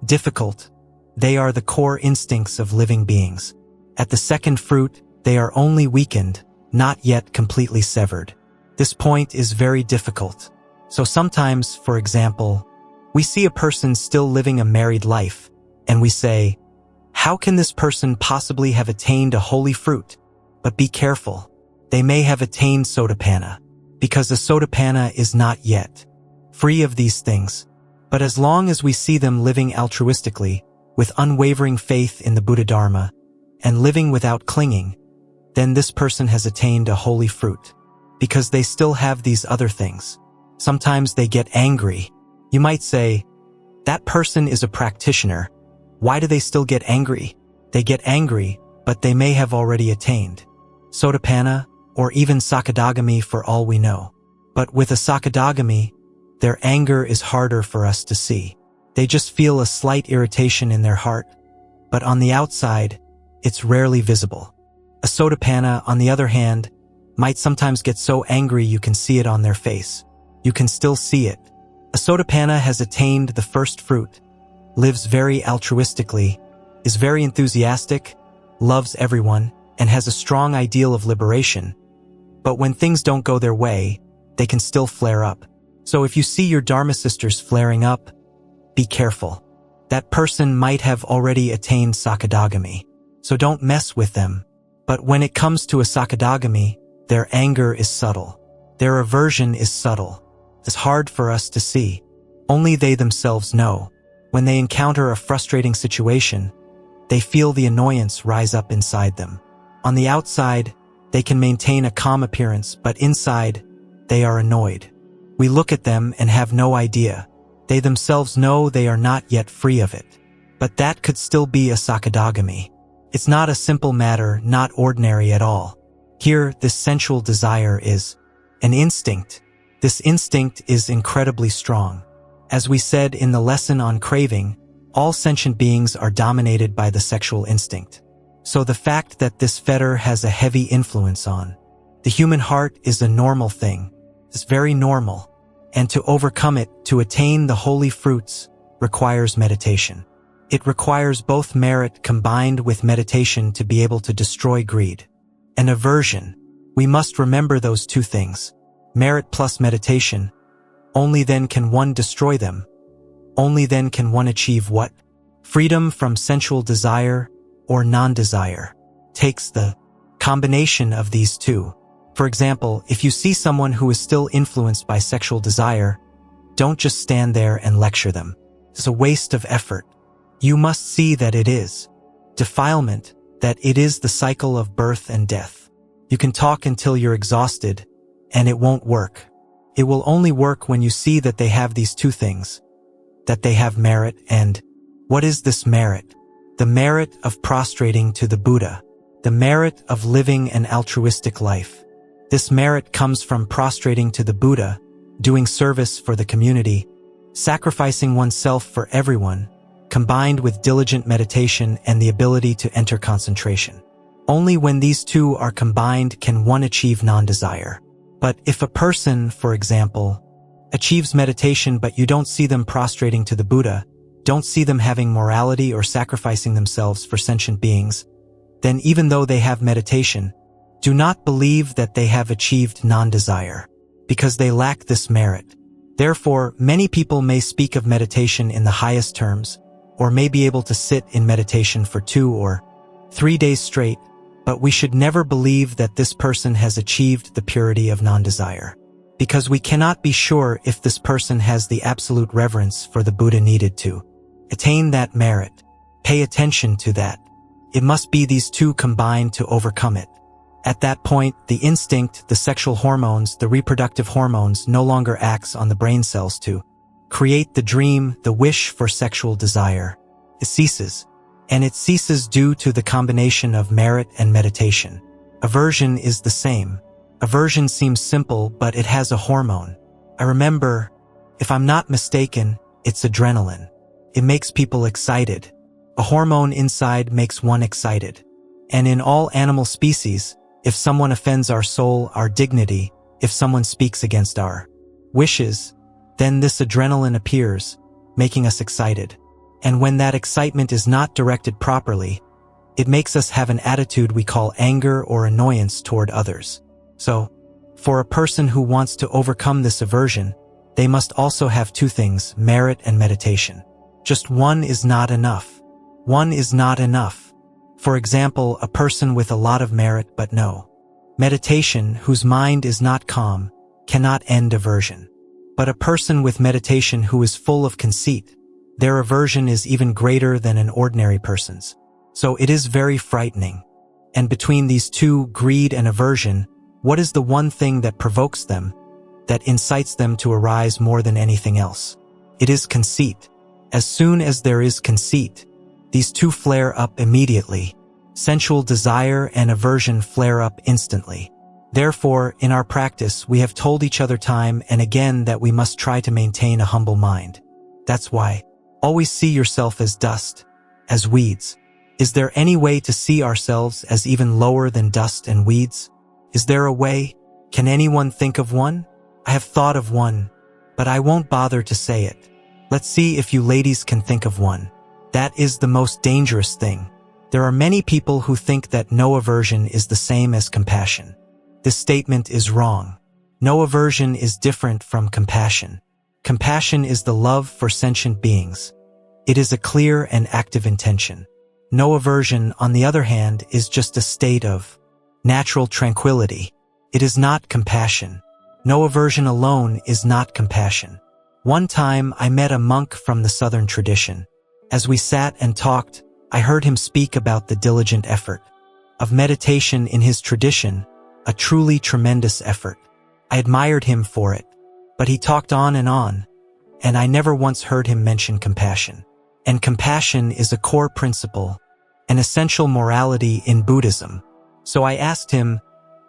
difficult. They are the core instincts of living beings. At the second fruit, they are only weakened, not yet completely severed. This point is very difficult. So sometimes, for example, we see a person still living a married life, and we say, how can this person possibly have attained a holy fruit? But be careful. They may have attained Sotapanna, because the Sotapanna is not yet free of these things. But as long as we see them living altruistically, with unwavering faith in the Buddha Dharma, and living without clinging, then this person has attained a holy fruit, because they still have these other things. Sometimes they get angry. You might say, that person is a practitioner. Why do they still get angry? They get angry, but they may have already attained Sotapanna, or even Sakadagami for all we know. But with a Sakadagami, their anger is harder for us to see. They just feel a slight irritation in their heart, but on the outside, it's rarely visible. A Sotapanna, on the other hand, might sometimes get so angry you can see it on their face. You can still see it. A Sotapanna has attained the first fruit, lives very altruistically, is very enthusiastic, loves everyone, and has a strong ideal of liberation. But when things don't go their way, they can still flare up. So if you see your Dharma sisters flaring up, be careful. That person might have already attained Sakadagami, so don't mess with them. But when it comes to a Sakadagami, their anger is subtle. Their aversion is subtle. It's hard for us to see. Only they themselves know. When they encounter a frustrating situation, they feel the annoyance rise up inside them. On the outside, they can maintain a calm appearance, but inside, they are annoyed. We look at them and have no idea. They themselves know they are not yet free of it. But that could still be a Sakadagami. It's not a simple matter, not ordinary at all. Here, this sensual desire is an instinct. This instinct is incredibly strong. As we said in the lesson on craving, all sentient beings are dominated by the sexual instinct. So the fact that this fetter has a heavy influence on the human heart is a normal thing. It's very normal. And to overcome it, to attain the holy fruits, requires meditation. It requires both merit combined with meditation to be able to destroy greed and aversion. We must remember those two things. Merit plus meditation. Only then can one destroy them. Only then can one achieve what? Freedom from sensual desire or non-desire. Takes the combination of these two. For example, if you see someone who is still influenced by sexual desire, don't just stand there and lecture them. It's a waste of effort. You must see that it is defilement, that it is the cycle of birth and death. You can talk until you're exhausted, and it won't work. It will only work when you see that they have these two things, that they have merit and what is this merit? the merit of prostrating to the Buddha, the merit of living an altruistic life. This merit comes from prostrating to the Buddha, doing service for the community, sacrificing oneself for everyone, combined with diligent meditation and the ability to enter concentration. Only when these two are combined can one achieve non-desire. But if a person, for example, achieves meditation but you don't see them prostrating to the Buddha, don't see them having morality or sacrificing themselves for sentient beings, then even though they have meditation, do not believe that they have achieved non-desire, because they lack this merit. Therefore, many people may speak of meditation in the highest terms, or may be able to sit in meditation for 2 or 3 days straight, but we should never believe that this person has achieved the purity of non-desire, because we cannot be sure if this person has the absolute reverence for the Buddha needed to attain that merit. Pay attention to that. It must be these two combined to overcome it. At that point, the instinct, the sexual hormones, the reproductive hormones no longer acts on the brain cells to create the dream, the wish for sexual desire. It ceases. And it ceases due to the combination of merit and meditation. Aversion is the same. Aversion seems simple, but it has a hormone. I remember, if I'm not mistaken, it's adrenaline. It makes people excited. A hormone inside makes one excited. And in all animal species, if someone offends our soul, our dignity, if someone speaks against our wishes, then this adrenaline appears, making us excited. And when that excitement is not directed properly, it makes us have an attitude we call anger or annoyance toward others. So, for a person who wants to overcome this aversion, they must also have 2 things, merit and meditation. Just one is not enough. One is not enough. For example, a person with a lot of merit but no meditation, whose mind is not calm, cannot end aversion. But a person with meditation who is full of conceit, their aversion is even greater than an ordinary person's. So it is very frightening. And between these two, greed and aversion, what is the one thing that provokes them, that incites them to arise more than anything else? It is conceit. As soon as there is conceit, these two flare up immediately. Sensual desire and aversion flare up instantly. Therefore, in our practice, we have told each other time and again that we must try to maintain a humble mind. That's why. Always see yourself as dust, as weeds. Is there any way to see ourselves as even lower than dust and weeds? Is there a way? Can anyone think of one? I have thought of one, but I won't bother to say it. Let's see if you ladies can think of one. That is the most dangerous thing. There are many people who think that no aversion is the same as compassion. This statement is wrong. No aversion is different from compassion. Compassion is the love for sentient beings. It is a clear and active intention. No aversion, on the other hand, is just a state of natural tranquility. It is not compassion. No aversion alone is not compassion. One time I met a monk from the southern tradition. As we sat and talked, I heard him speak about the diligent effort of meditation in his tradition, a truly tremendous effort. I admired him for it, but he talked on, and I never once heard him mention compassion. And compassion is a core principle, an essential morality in Buddhism. So I asked him,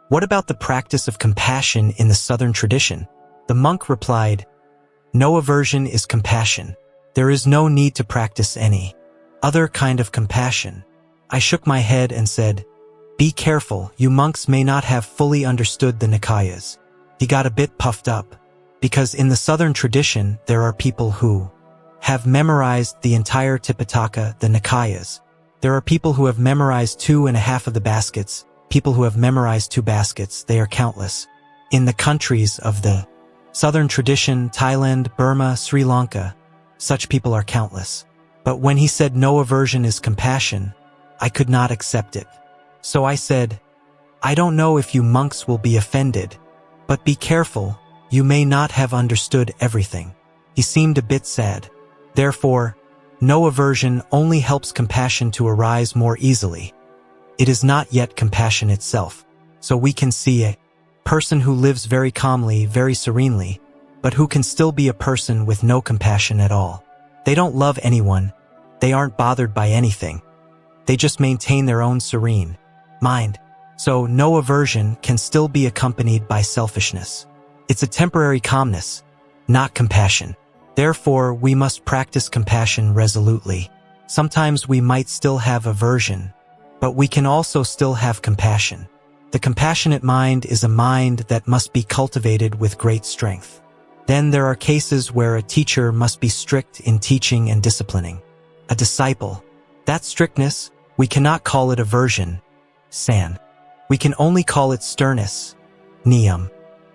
what about the practice of compassion in the southern tradition? The monk replied, no aversion is compassion. There is no need to practice any other kind of compassion. I shook my head and said, be careful, you monks may not have fully understood the Nikayas. He got a bit puffed up, because in the southern tradition there are people who have memorized the entire Tipitaka, the Nikayas. There are people who have memorized 2.5 of the baskets, people who have memorized 2 baskets, they are countless. In the countries of the southern tradition, Thailand, Burma, Sri Lanka, such people are countless. But when he said no aversion is compassion, I could not accept it. So I said, I don't know if you monks will be offended, but be careful, you may not have understood everything. He seemed a bit sad. Therefore, no aversion only helps compassion to arise more easily. It is not yet compassion itself. So we can see a person who lives very calmly, very serenely, but who can still be a person with no compassion at all. They don't love anyone. They aren't bothered by anything. They just maintain their own serene mind. So no aversion can still be accompanied by selfishness. It's a temporary calmness, not compassion. Therefore, we must practice compassion resolutely. Sometimes we might still have aversion, but we can also still have compassion. The compassionate mind is a mind that must be cultivated with great strength. Then there are cases where a teacher must be strict in teaching and disciplining a disciple. That strictness, we cannot call it aversion, san. We can only call it sternness, niyam.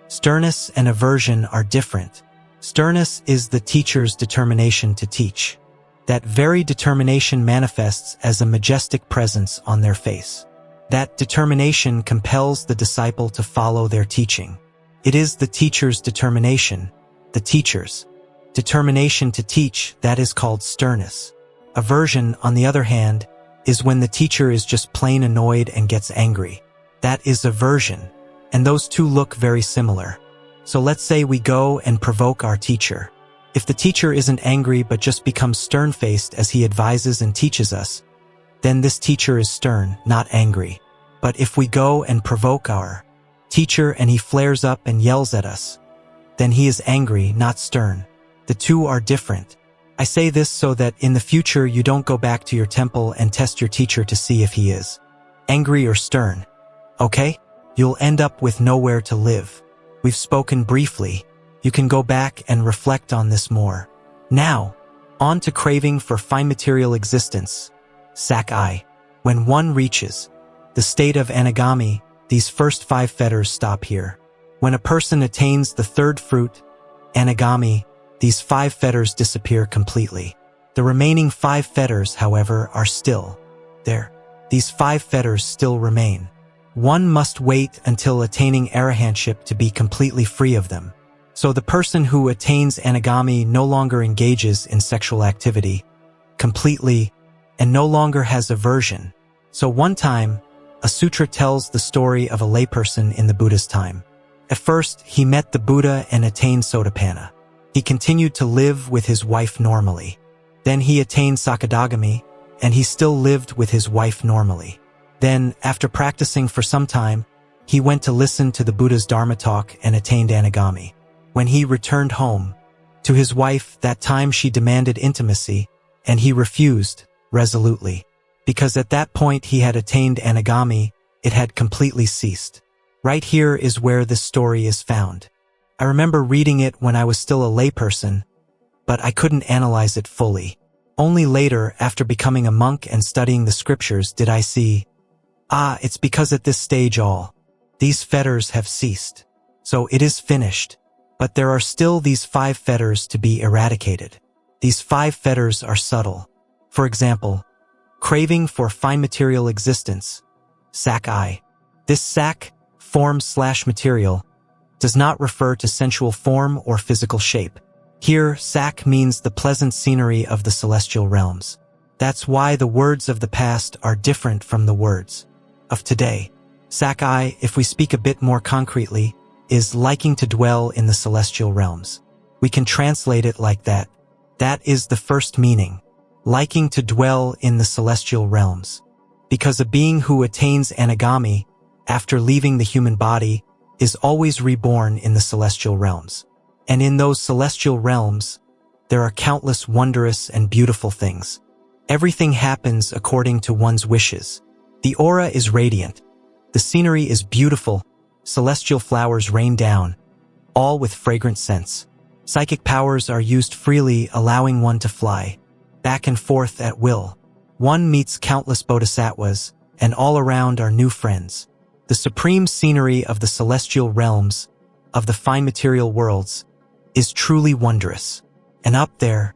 Sternness and aversion are different. Sternness is the teacher's determination to teach. That very determination manifests as a majestic presence on their face. That determination compels the disciple to follow their teaching. It is the teacher's determination, the teacher's determination to teach, that is called sternness. Aversion, on the other hand, is when the teacher is just plain annoyed and gets angry. That is aversion, and those two look very similar. So let's say we go and provoke our teacher. If the teacher isn't angry but just becomes stern-faced as he advises and teaches us, then this teacher is stern, not angry. But if we go and provoke our teacher and he flares up and yells at us, then he is angry, not stern. The two are different. I say this so that in the future you don't go back to your temple and test your teacher to see if he is angry or stern. Okay? You'll end up with nowhere to live. We've spoken briefly. You can go back and reflect on this more. Now, on to craving for fine material existence. Sakai. When one reaches the state of anagami, these first 5 fetters stop here. When a person attains the third fruit, anagami, these 5 fetters disappear completely. The remaining 5 fetters, however, are still there. These 5 fetters still remain. One must wait until attaining arahantship to be completely free of them. So the person who attains anagami no longer engages in sexual activity completely and no longer has aversion. So one time, a sutra tells the story of a layperson in the Buddha's time. At first, he met the Buddha and attained sotapanna. He continued to live with his wife normally. Then he attained sakadagami, and he still lived with his wife normally. Then, after practicing for some time, he went to listen to the Buddha's Dhamma talk and attained anagami. When he returned home to his wife, that time she demanded intimacy, and he refused resolutely. Because at that point he had attained anagami, it had completely ceased. Right here is where this story is found. I remember reading it when I was still a layperson, but I couldn't analyze it fully. Only later, after becoming a monk and studying the scriptures, did I see, it's because at this stage all these fetters have ceased. So it is finished. But there are still these 5 fetters to be eradicated. These 5 fetters are subtle. For example, craving for fine material existence, sakai. This sak, form/material, does not refer to sensual form or physical shape. Here, sak means the pleasant scenery of the celestial realms. That's why the words of the past are different from the words of today. Sakai, if we speak a bit more concretely, is liking to dwell in the celestial realms. We can translate it like that. That is the first meaning, liking to dwell in the celestial realms. Because a being who attains anagami, after leaving the human body, is always reborn in the celestial realms. And in those celestial realms, there are countless wondrous and beautiful things. Everything happens according to one's wishes. The aura is radiant. The scenery is beautiful. Celestial flowers rain down, all with fragrant scents. Psychic powers are used freely, allowing one to fly back and forth at will. One meets countless bodhisattvas, and all around are new friends. The supreme scenery of the celestial realms, of the fine material worlds, is truly wondrous. And up there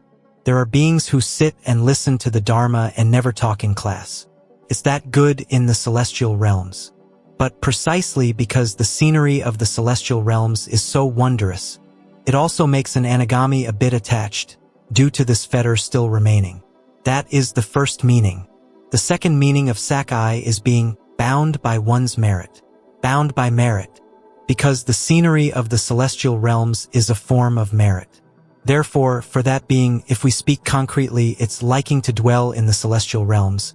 are beings who sit and listen to the Dharma and never talk in class. It's that good in the celestial realms. But precisely because the scenery of the celestial realms is so wondrous, it also makes an anagami a bit attached, due to this fetter still remaining. That is the first meaning. The second meaning of sakai is being bound by one's merit. Bound by merit, because the scenery of the celestial realms is a form of merit. Therefore, for that being, if we speak concretely, it's liking to dwell in the celestial realms,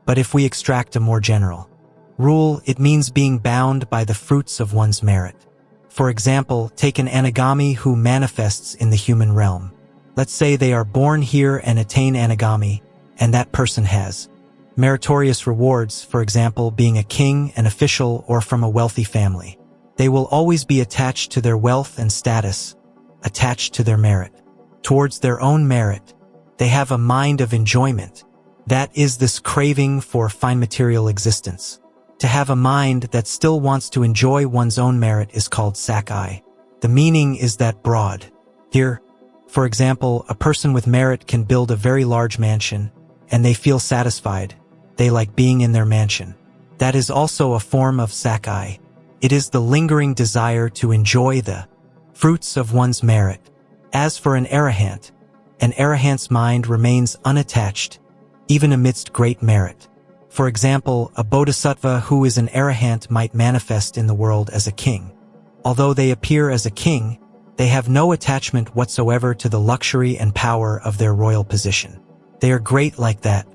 But if we extract a more general rule, it means being bound by the fruits of one's merit. For example, take an anagami who manifests in the human realm. Let's say they are born here and attain anagami, and that person has meritorious rewards, for example, being a king, an official, or from a wealthy family. They will always be attached to their wealth and status, attached to their merit. Towards their own merit, they have a mind of enjoyment. That is this craving for fine material existence. To have a mind that still wants to enjoy one's own merit is called sakai. The meaning is that broad. Here, for example, a person with merit can build a very large mansion, and they feel satisfied. They like being in their mansion. That is also a form of sakai. It is the lingering desire to enjoy the fruits of one's merit. As for an arahant's mind remains unattached, even amidst great merit. For example, a bodhisattva who is an arahant might manifest in the world as a king. Although they appear as a king, they have no attachment whatsoever to the luxury and power of their royal position. They are great like that,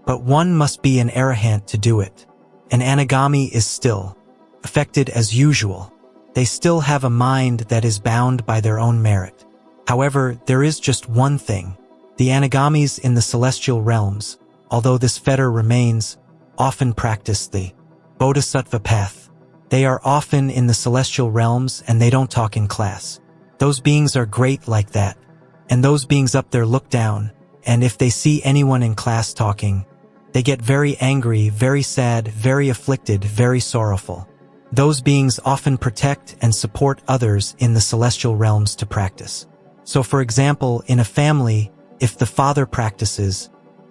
but one must be an arahant to do it. An anagami is still affected as usual. They still have a mind that is bound by their own merit. However, there is just one thing. The anagamis in the celestial realms, although this fetter remains, often practice the bodhisattva path. They are often in the celestial realms and they don't talk in class. Those beings are great like that. And those beings up there look down, and if they see anyone in class talking, they get very angry, very sad, very afflicted, very sorrowful. Those beings often protect and support others in the celestial realms to practice. So for example, in a family, if the father practices,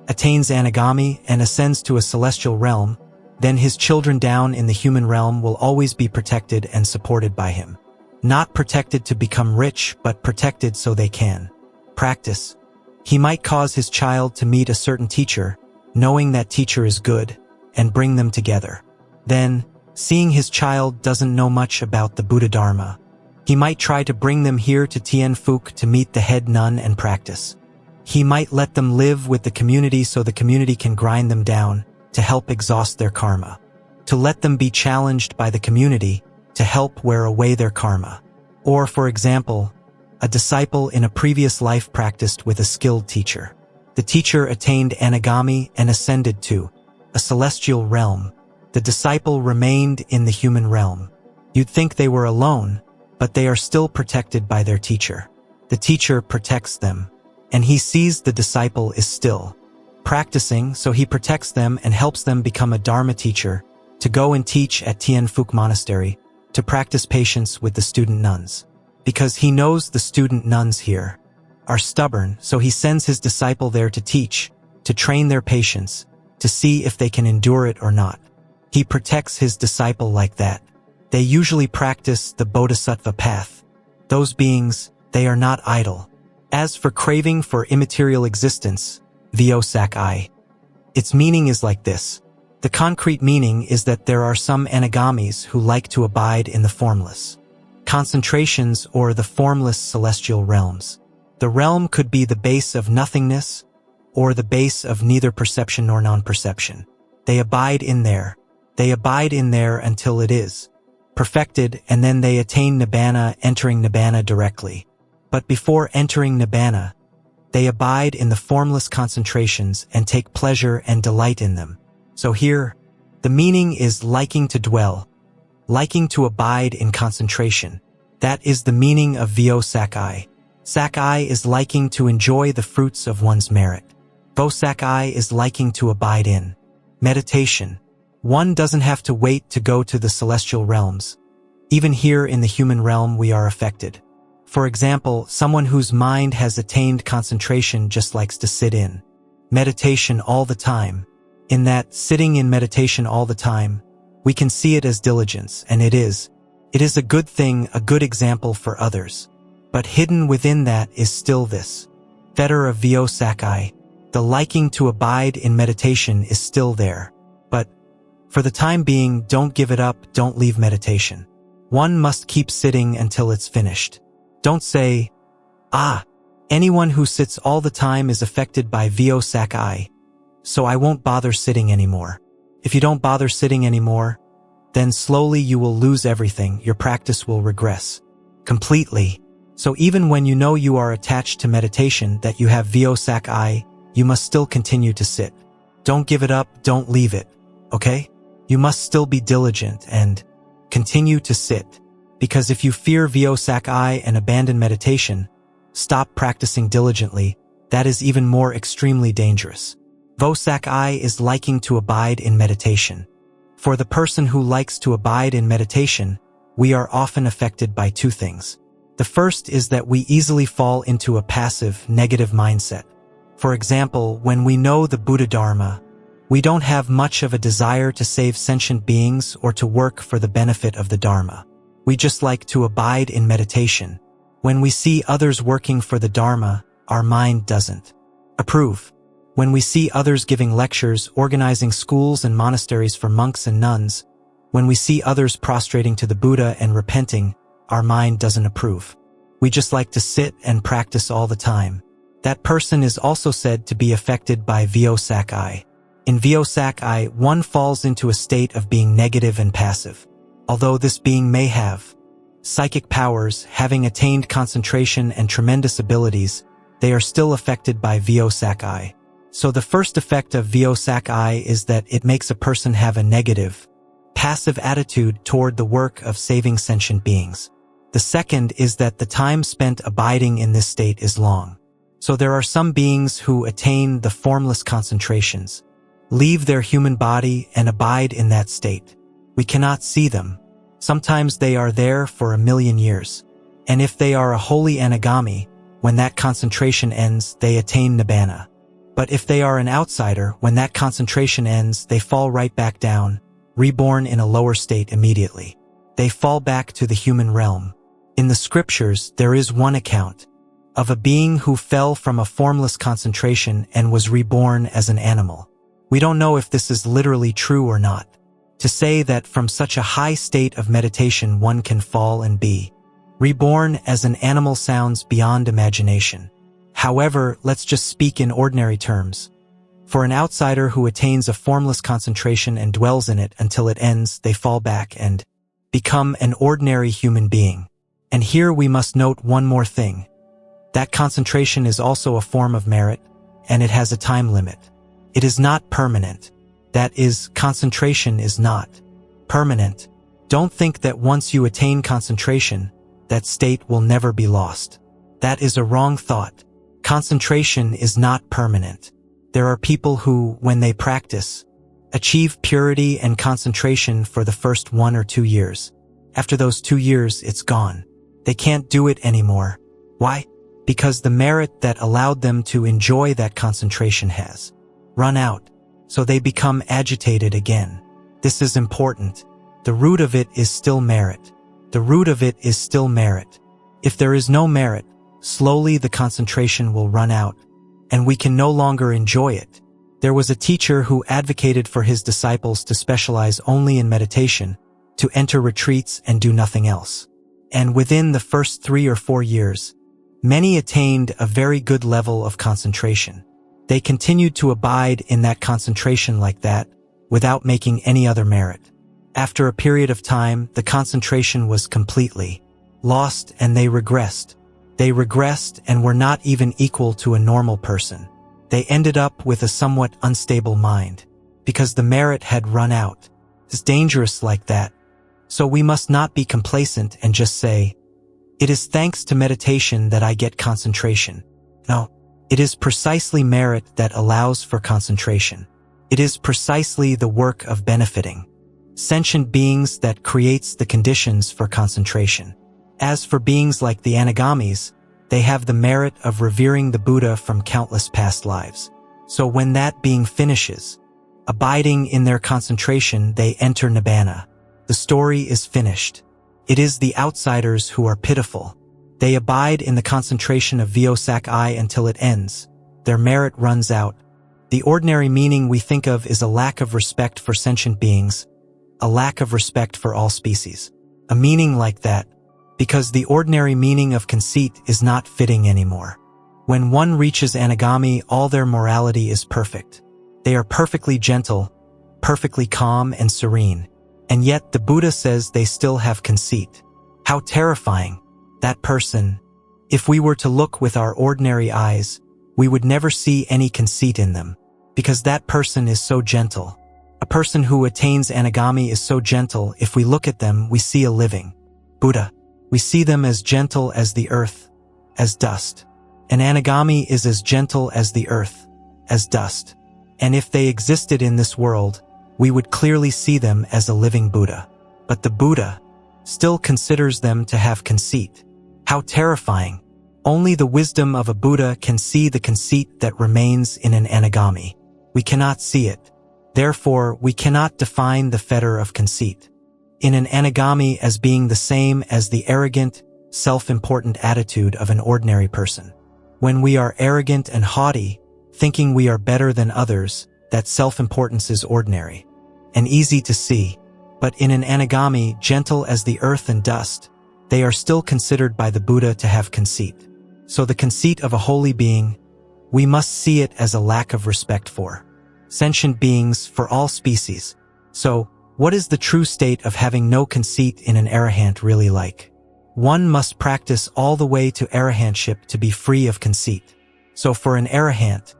attains anagami, and ascends to a celestial realm, then his children down in the human realm will always be protected and supported by him. Not protected to become rich, but protected so they can practice. He might cause his child to meet a certain teacher, knowing that teacher is good, and bring them together. Then, seeing his child doesn't know much about the Buddha Dharma, he might try to bring them here to Tien Phuc to meet the head nun and practice. He might let them live with the community so the community can grind them down to help exhaust their karma. To let them be challenged by the community to help wear away their karma. Or, for example, a disciple in a previous life practiced with a skilled teacher. The teacher attained anagami and ascended to a celestial realm. The disciple remained in the human realm. You'd think they were alone, but they are still protected by their teacher. The teacher protects them, and he sees the disciple is still practicing, so he protects them and helps them become a Dharma teacher to go and teach at Tien Phuc Monastery to practice patience with the student nuns. Because he knows the student nuns here are stubborn, so he sends his disciple there to teach, to train their patience, to see if they can endure it or not. He protects his disciple like that. They usually practice the bodhisattva path. Those beings, they are not idle. As for craving for immaterial existence, vyosakai, its meaning is like this. The concrete meaning is that there are some anagamis who like to abide in the formless concentrations or the formless celestial realms. The realm could be the base of nothingness or the base of neither perception nor non-perception. They abide in there. They abide in there until it is perfected, and then they attain nibbana, entering nibbana directly. But before entering nibbana, they abide in the formless concentrations and take pleasure and delight in them. So here, the meaning is liking to dwell, liking to abide in concentration. That is the meaning of vyosakai. Sakai is liking to enjoy the fruits of one's merit. Vosakai is liking to abide in meditation. One doesn't have to wait to go to the celestial realms. Even here in the human realm we are affected. For example, someone whose mind has attained concentration just likes to sit in meditation all the time. In that sitting in meditation all the time, we can see it as diligence, and it is a good thing, a good example for others. But hidden within that is still this fetter of vyosakai. The liking to abide in meditation is still there. But for the time being, don't give it up, don't leave meditation. One must keep sitting until it's finished. Don't say, anyone who sits all the time is affected by vyosakai. so I won't bother sitting anymore. If you don't bother sitting anymore, then slowly you will lose everything, your practice will regress completely. So even when you know you are attached to meditation, that you have vyosak-I, you must still continue to sit. Don't give it up, don't leave it, okay? You must still be diligent and continue to sit. Because if you fear vyosak-I and abandon meditation, stop practicing diligently, that is even more extremely dangerous. Vyosak-I is liking to abide in meditation. For the person who likes to abide in meditation, we are often affected by two things. The first is that we easily fall into a passive, negative mindset. For example, when we know the Buddha Dharma, we don't have much of a desire to save sentient beings or to work for the benefit of the Dharma. We just like to abide in meditation. When we see others working for the Dharma, our mind doesn't approve. When we see others giving lectures, organizing schools and monasteries for monks and nuns, when we see others prostrating to the Buddha and repenting, our mind doesn't approve. We just like to sit and practice all the time. That person is also said to be affected by vyosak-I. In vyosak-I, one falls into a state of being negative and passive. Although this being may have psychic powers, having attained concentration and tremendous abilities, they are still affected by vyosak-I. So the first effect of vyosak-I is that it makes a person have a negative, passive attitude toward the work of saving sentient beings. The second is that the time spent abiding in this state is long. So there are some beings who attain the formless concentrations, leave their human body and abide in that state. We cannot see them. Sometimes they are there for 1,000,000 years. And if they are a holy anagami, when that concentration ends, they attain nibbana. But if they are an outsider, when that concentration ends, they fall right back down, reborn in a lower state immediately. They fall back to the human realm. In the scriptures, there is one account of a being who fell from a formless concentration and was reborn as an animal. We don't know if this is literally true or not. To say that from such a high state of meditation one can fall and be reborn as an animal sounds beyond imagination. However, let's just speak in ordinary terms. For an outsider who attains a formless concentration and dwells in it until it ends, they fall back and become an ordinary human being. And here we must note one more thing. That concentration is also a form of merit, and it has a time limit. It is not permanent. That is, concentration is not permanent. Don't think that once you attain concentration, that state will never be lost. That is a wrong thought. Concentration is not permanent. There are people who, when they practice, achieve purity and concentration for the first 1 or 2 years. After those 2 years, it's gone. They can't do it anymore. Why? Because the merit that allowed them to enjoy that concentration has run out. So they become agitated again. This is important. The root of it is still merit. The root of it is still merit. If there is no merit, slowly the concentration will run out, and we can no longer enjoy it. There was a teacher who advocated for his disciples to specialize only in meditation, to enter retreats and do nothing else. And within the first 3 or 4 years, many attained a very good level of concentration. They continued to abide in that concentration like that, without making any other merit. After a period of time, the concentration was completely lost and they regressed. They regressed and were not even equal to a normal person. They ended up with a somewhat unstable mind, because the merit had run out. It's dangerous like that. So we must not be complacent and just say, "It is thanks to meditation that I get concentration." No, it is precisely merit that allows for concentration. It is precisely the work of benefiting sentient beings that creates the conditions for concentration. As for beings like the anagamis, they have the merit of revering the Buddha from countless past lives. So when that being finishes, abiding in their concentration, they enter nibbana. The story is finished. It is the outsiders who are pitiful. They abide in the concentration of vyosak-I until it ends. Their merit runs out. The ordinary meaning we think of is a lack of respect for sentient beings, a lack of respect for all species. A meaning like that, because the ordinary meaning of conceit is not fitting anymore. When one reaches anagami, all their morality is perfect. They are perfectly gentle, perfectly calm and serene. And yet the Buddha says they still have conceit. How terrifying. That person, if we were to look with our ordinary eyes, we would never see any conceit in them, because that person is so gentle. A person who attains anagami is so gentle, if we look at them, we see a living Buddha. We see them as gentle as the earth, as dust. An anagami is as gentle as the earth, as dust. And if they existed in this world, we would clearly see them as a living Buddha. But the Buddha still considers them to have conceit. How terrifying. Only the wisdom of a Buddha can see the conceit that remains in an anagami. We cannot see it. Therefore, we cannot define the fetter of conceit in an anagami as being the same as the arrogant, self-important attitude of an ordinary person. When we are arrogant and haughty, thinking we are better than others, that self-importance is ordinary and easy to see. But in an anagami, gentle as the earth and dust, they are still considered by the Buddha to have conceit. So the conceit of a holy being, we must see it as a lack of respect for sentient beings, for all species. So, what is the true state of having no conceit in an arahant really like? One must practice all the way to arahantship to be free of conceit. So for an arahant,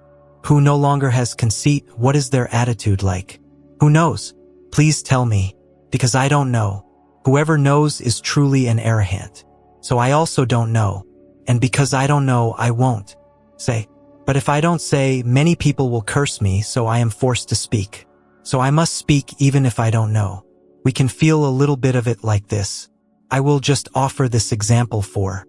who no longer has conceit, what is their attitude like? Who knows? Please tell me, because I don't know. Whoever knows is truly an arahant. So I also don't know. And because I don't know, I won't say. But if I don't say, many people will curse me, so I am forced to speak. So I must speak even if I don't know. We can feel a little bit of it like this. I will just offer this example for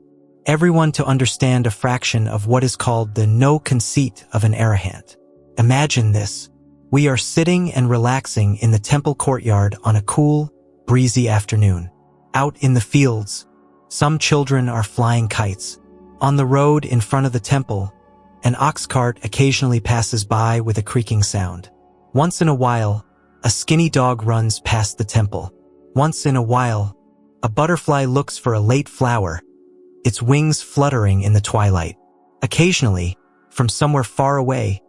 everyone to understand a fraction of what is called the no conceit of an arahant. Imagine this. We are sitting and relaxing in the temple courtyard on a cool, breezy afternoon. Out in the fields, some children are flying kites. On the road in front of the temple, an ox cart occasionally passes by with a creaking sound. Once in a while, a skinny dog runs past the temple. Once in a while, a butterfly looks for a late flower, its wings fluttering in the twilight. Occasionally, from somewhere far away,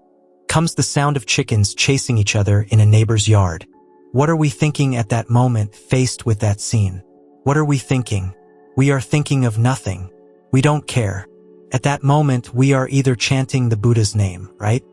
comes the sound of chickens chasing each other in a neighbor's yard. What are we thinking at that moment faced with that scene? What are we thinking? We are thinking of nothing. We don't care. At that moment, we are either chanting the Buddha's name, right?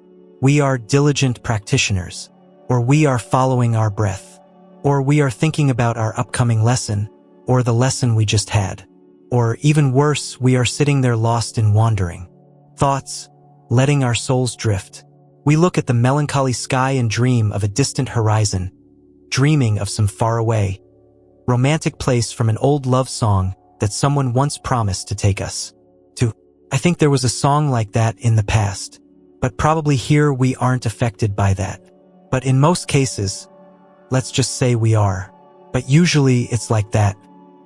We are diligent practitioners, or we are following our breath, or we are thinking about our upcoming lesson, or the lesson we just had. Or even worse, we are sitting there lost in wandering thoughts, letting our souls drift. We look at the melancholy sky and dream of a distant horizon, dreaming of some faraway, romantic place from an old love song that someone once promised to take us to. I think there was a song like that in the past, but probably here we aren't affected by that. But in most cases, let's just say we are. But usually it's like that.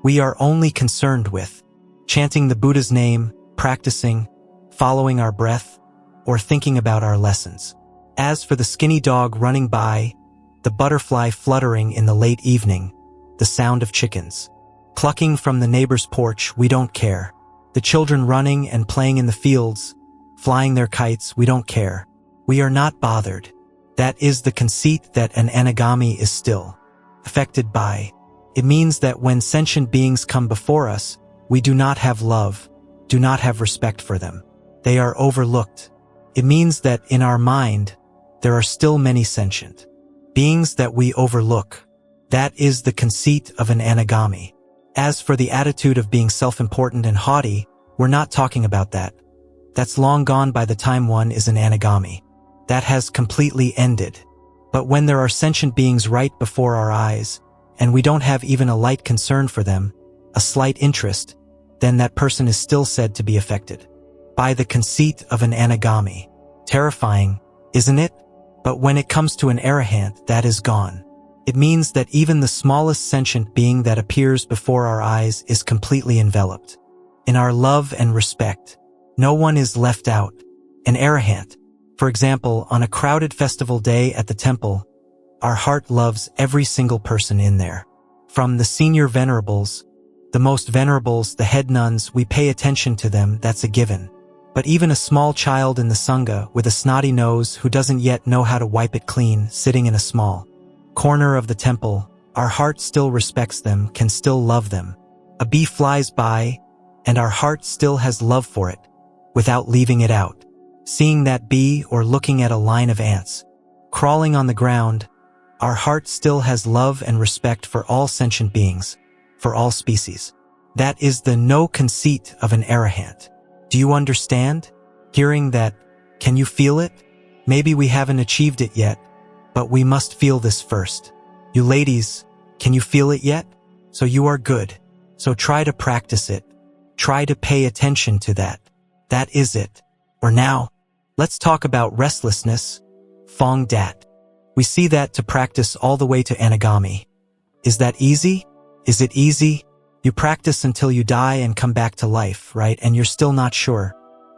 We are only concerned with chanting the Buddha's name, practicing, following our breath, or thinking about our lessons. As for the skinny dog running by, the butterfly fluttering in the late evening, the sound of chickens clucking from the neighbor's porch, we don't care. The children running and playing in the fields, flying their kites, we don't care. We are not bothered. That is the conceit that an anagami is still affected by. It means that when sentient beings come before us, we do not have love, do not have respect for them. They are overlooked. It means that in our mind, there are still many sentient beings that we overlook. That is the conceit of an anagami. As for the attitude of being self-important and haughty, we're not talking about that. That's long gone by the time one is an anagami. That has completely ended. But when there are sentient beings right before our eyes, and we don't have even a light concern for them, a slight interest, then that person is still said to be affected by the conceit of an anagami. Terrifying, isn't it? But when it comes to an arahant, that is gone. It means that even the smallest sentient being that appears before our eyes is completely enveloped in our love and respect. No one is left out. An arahant, for example, on a crowded festival day at the temple, our heart loves every single person in there. From the senior venerables, the most venerables, the head nuns, we pay attention to them, that's a given. But even a small child in the Sangha with a snotty nose who doesn't yet know how to wipe it clean, sitting in a small corner of the temple, our heart still respects them, can still love them. A bee flies by, and our heart still has love for it, without leaving it out. Seeing that bee or looking at a line of ants crawling on the ground, our heart still has love and respect for all sentient beings, for all species. That is the no conceit of an arahant. Do you understand? Hearing that, can you feel it? Maybe we haven't achieved it yet, but we must feel this first. You ladies, can you feel it yet? So you are good. So try to practice it. Try to pay attention to that. That is it. Or now, let's talk about restlessness, Fong Dat. We see that to practice all the way to anagami. Is that easy? Is it easy? You practice until you die and come back to life, right? And you're still not sure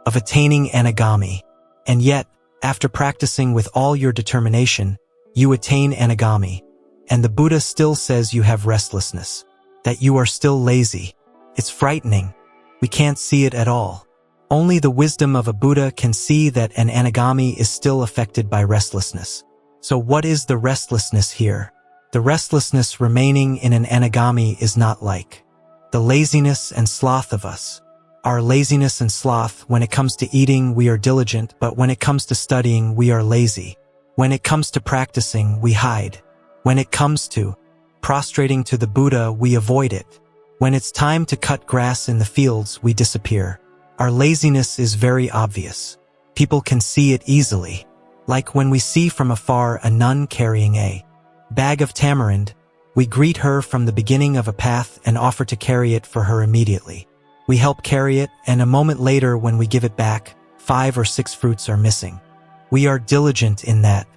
of attaining anagami. And yet, after practicing with all your determination, you attain anagami. And the Buddha still says you have restlessness, that you are still lazy. It's frightening. We can't see it at all. Only the wisdom of a Buddha can see that an anagami is still affected by restlessness. So what is the restlessness here? The restlessness remaining in an anagami is not like the laziness and sloth of us. Our laziness and sloth, when it comes to eating, we are diligent, but when it comes to studying, we are lazy. When it comes to practicing, we hide. When it comes to prostrating to the Buddha, we avoid it. When it's time to cut grass in the fields, we disappear. Our laziness is very obvious. People can see it easily. Like when we see from afar a nun carrying a bag of tamarind, we greet her from the beginning of a path and offer to carry it for her immediately. We help carry it, and a moment later when we give it back, 5 or 6 fruits are missing. We are diligent in that.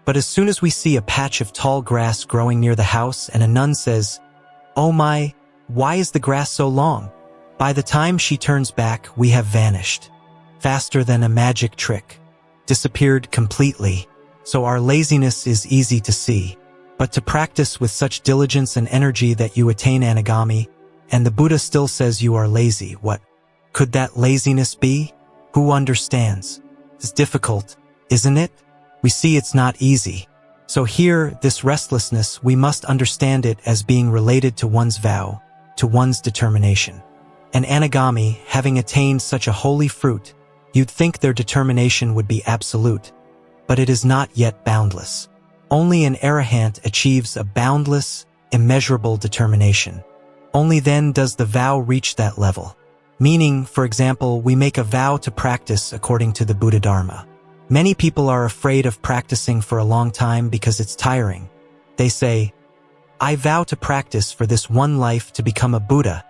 But as soon as we see a patch of tall grass growing near the house and a nun says, "Oh my, why is the grass so long?" By the time she turns back, we have vanished. Faster than a magic trick. Disappeared completely. So our laziness is easy to see. But to practice with such diligence and energy that you attain anagami, and the Buddha still says you are lazy, what could that laziness be? Who understands? It's difficult, isn't it? We see it's not easy. So here, this restlessness, we must understand it as being related to one's vow, to one's determination. An anagami, having attained such a holy fruit, you'd think their determination would be absolute, but it is not yet boundless. Only an arahant achieves a boundless, immeasurable determination. Only then does the vow reach that level. Meaning, for example, we make a vow to practice according to the Buddha Dharma. Many people are afraid of practicing for a long time because it's tiring. They say, "I vow to practice for this one life to become a Buddha,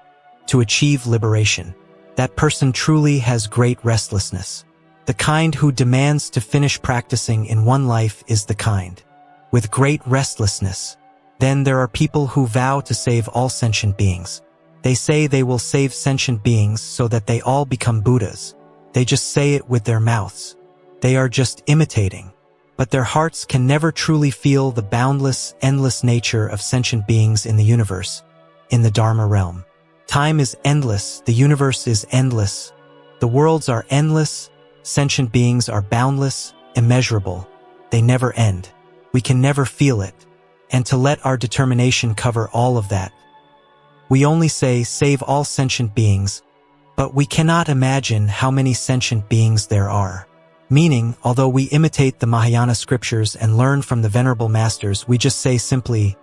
to achieve liberation." That person truly has great restlessness. The kind who demands to finish practicing in one life is the kind with great restlessness. Then there are people who vow to save all sentient beings. They say they will save sentient beings so that they all become Buddhas. They just say it with their mouths. They are just imitating. But their hearts can never truly feel the boundless, endless nature of sentient beings in the universe, in the Dharma realm. Time is endless, the universe is endless, the worlds are endless, sentient beings are boundless, immeasurable. They never end. We can never feel it. And to let our determination cover all of that, we only say save all sentient beings, but we cannot imagine how many sentient beings there are. Meaning, although we imitate the Mahayana scriptures and learn from the Venerable Masters, we just say simply,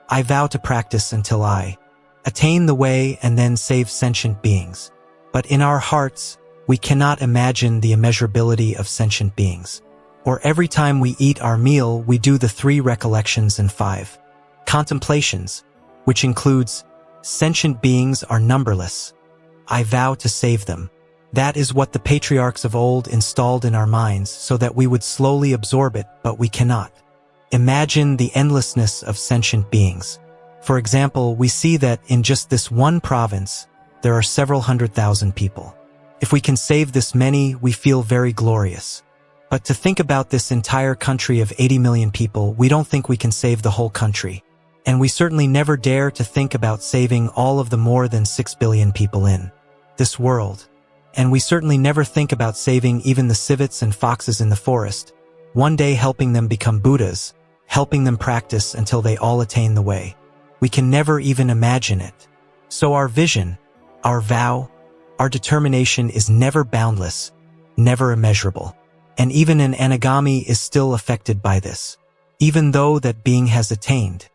"I vow to practice until I attain the way and then save sentient beings." But in our hearts, we cannot imagine the immeasurability of sentient beings. Or every time we eat our meal, we do the 3 recollections and 5 contemplations, which includes, sentient beings are numberless. I vow to save them. That is what the patriarchs of old installed in our minds so that we would slowly absorb it, but we cannot imagine the endlessness of sentient beings. For example, we see that in just this one province, there are several 100,000 people. If we can save this many, we feel very glorious. But to think about this entire country of 80 million people, we don't think we can save the whole country. And we certainly never dare to think about saving all of the more than 6 billion people in this world. And we certainly never think about saving even the civets and foxes in the forest, one day helping them become Buddhas, helping them practice until they all attain the way. We can never even imagine it. So our vision, our vow, our determination is never boundless, never immeasurable. And even an anagami is still affected by this. Even though that being has attained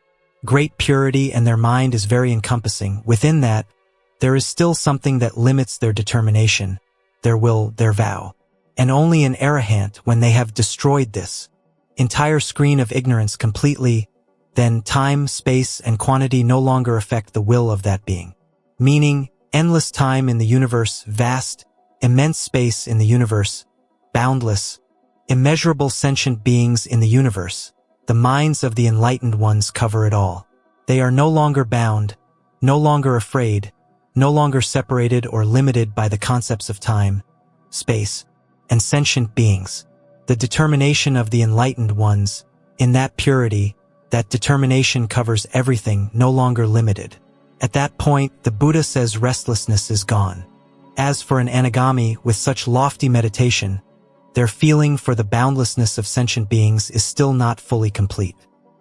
great purity and their mind is very encompassing, within that, there is still something that limits their determination, their will, their vow. And only an arahant, when they have destroyed this entire screen of ignorance completely, then time, space, and quantity no longer affect the will of that being. Meaning, endless time in the universe, vast, immense space in the universe, boundless, immeasurable sentient beings in the universe. The minds of the enlightened ones cover it all. They are no longer bound, no longer afraid, no longer separated or limited by the concepts of time, space, and sentient beings. The determination of the enlightened ones, in that purity, that determination covers everything, no longer limited. At that point, the Buddha says restlessness is gone. As for an anagami with such lofty meditation, their feeling for the boundlessness of sentient beings is still not fully complete.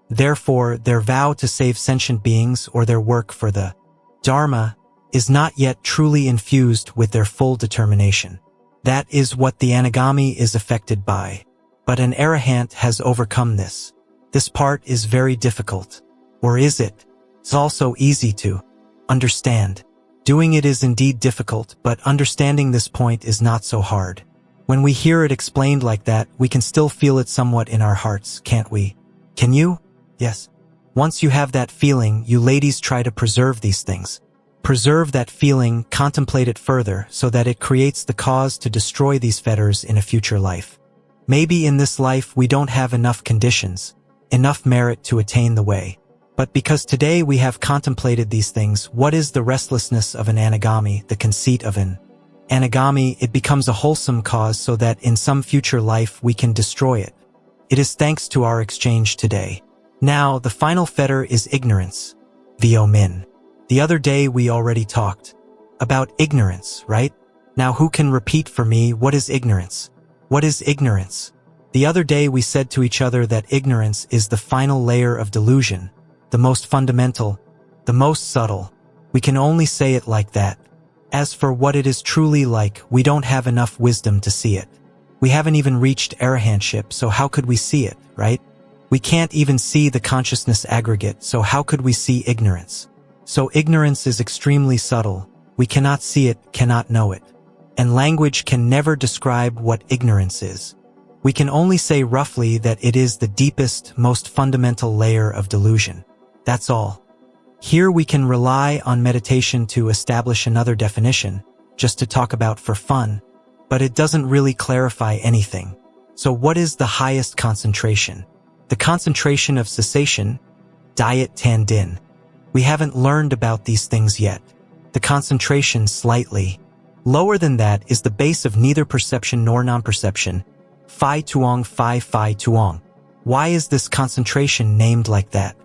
Therefore, their vow to save sentient beings or their work for the Dharma is not yet truly infused with their full determination. That is what the anagami is affected by. But an arahant has overcome this. This part is very difficult. Or is it? It's also easy to understand. Doing it is indeed difficult, but understanding this point is not so hard. When we hear it explained like that, we can still feel it somewhat in our hearts, can't we? Can you? Yes. Once you have that feeling, you ladies try to preserve these things. Preserve that feeling, contemplate it further, so that it creates the cause to destroy these fetters in a future life. Maybe in this life we don't have enough conditions, enough merit to attain the way. But because today we have contemplated these things, what is the restlessness of an anagami, the conceit of an anagami? It becomes a wholesome cause so that in some future life we can destroy it. It is thanks to our exchange today. Now, the final fetter is ignorance, vo min. The other day we already talked about ignorance, right? Now who can repeat for me what is ignorance? What is ignorance? The other day we said to each other that ignorance is the final layer of delusion, the most fundamental, the most subtle. We can only say it like that. As for what it is truly like, we don't have enough wisdom to see it. We haven't even reached arahantship, so how could we see it, right? We can't even see the consciousness aggregate, so how could we see ignorance? So ignorance is extremely subtle. We cannot see it, cannot know it. And language can never describe what ignorance is. We can only say roughly that it is the deepest, most fundamental layer of delusion. That's all. Here we can rely on meditation to establish another definition, just to talk about for fun, but it doesn't really clarify anything. So what is the highest concentration? The concentration of cessation, diet tan din. We haven't learned about these things yet. The concentration slightly lower than that is the base of neither perception nor non-perception. Phi tuong, phi tuong. Why is this concentration named like that?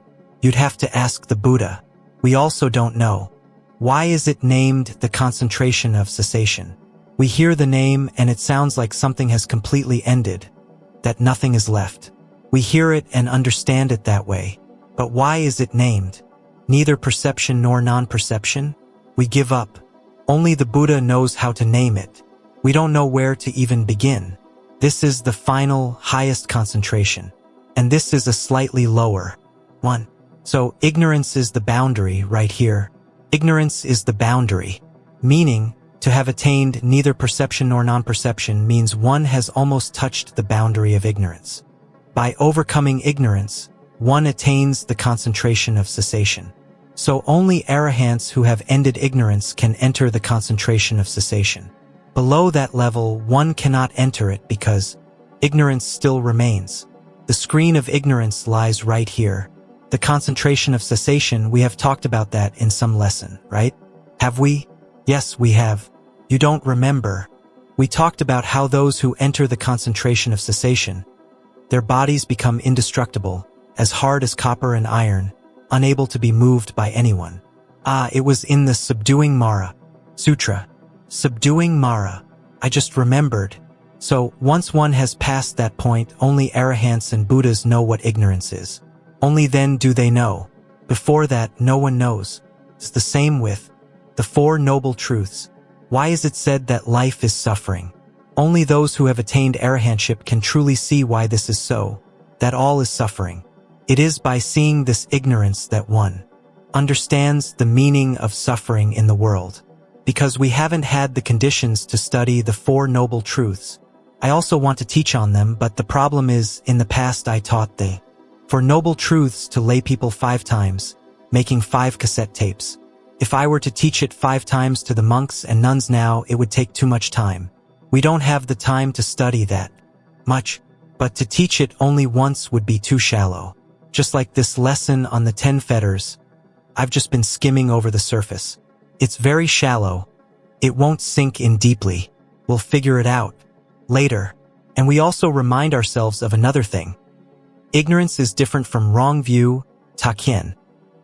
You'd have to ask the Buddha. We also don't know. Why is it named the concentration of cessation? We hear the name and it sounds like something has completely ended, that nothing is left. We hear it and understand it that way. But why is it named neither perception nor non-perception? We give up. Only the Buddha knows how to name it. We don't know where to even begin. This is the final, highest concentration. And this is a slightly lower one. So ignorance is the boundary right here. Ignorance is the boundary. Meaning, to have attained neither perception nor non-perception means one has almost touched the boundary of ignorance. By overcoming ignorance, one attains the concentration of cessation. So only arahants who have ended ignorance can enter the concentration of cessation. Below that level, one cannot enter it because ignorance still remains. The screen of ignorance lies right here. The concentration of cessation, we have talked about that in some lesson, right? Have we? Yes, we have. You don't remember. We talked about how those who enter the concentration of cessation, their bodies become indestructible, as hard as copper and iron, unable to be moved by anyone. It was in the Subduing Mara Sutra. Subduing Mara. I just remembered. So, once one has passed that point, only arahants and Buddhas know what ignorance is. Only then do they know. Before that, no one knows. It's the same with the Four Noble Truths. Why is it said that life is suffering? Only those who have attained arahantship can truly see why this is so, that all is suffering. It is by seeing this ignorance that one understands the meaning of suffering in the world. Because we haven't had the conditions to study the Four Noble Truths. I also want to teach on them, but the problem is, in the past I taught the Four Noble Truths to lay people 5 times, making 5 cassette tapes. If I were to teach it 5 times to the monks and nuns now, it would take too much time. We don't have the time to study that much, but to teach it only once would be too shallow. Just like this lesson on the 10 fetters, I've just been skimming over the surface. It's very shallow. It won't sink in deeply. We'll figure it out later. And we also remind ourselves of another thing. Ignorance is different from wrong view, takien.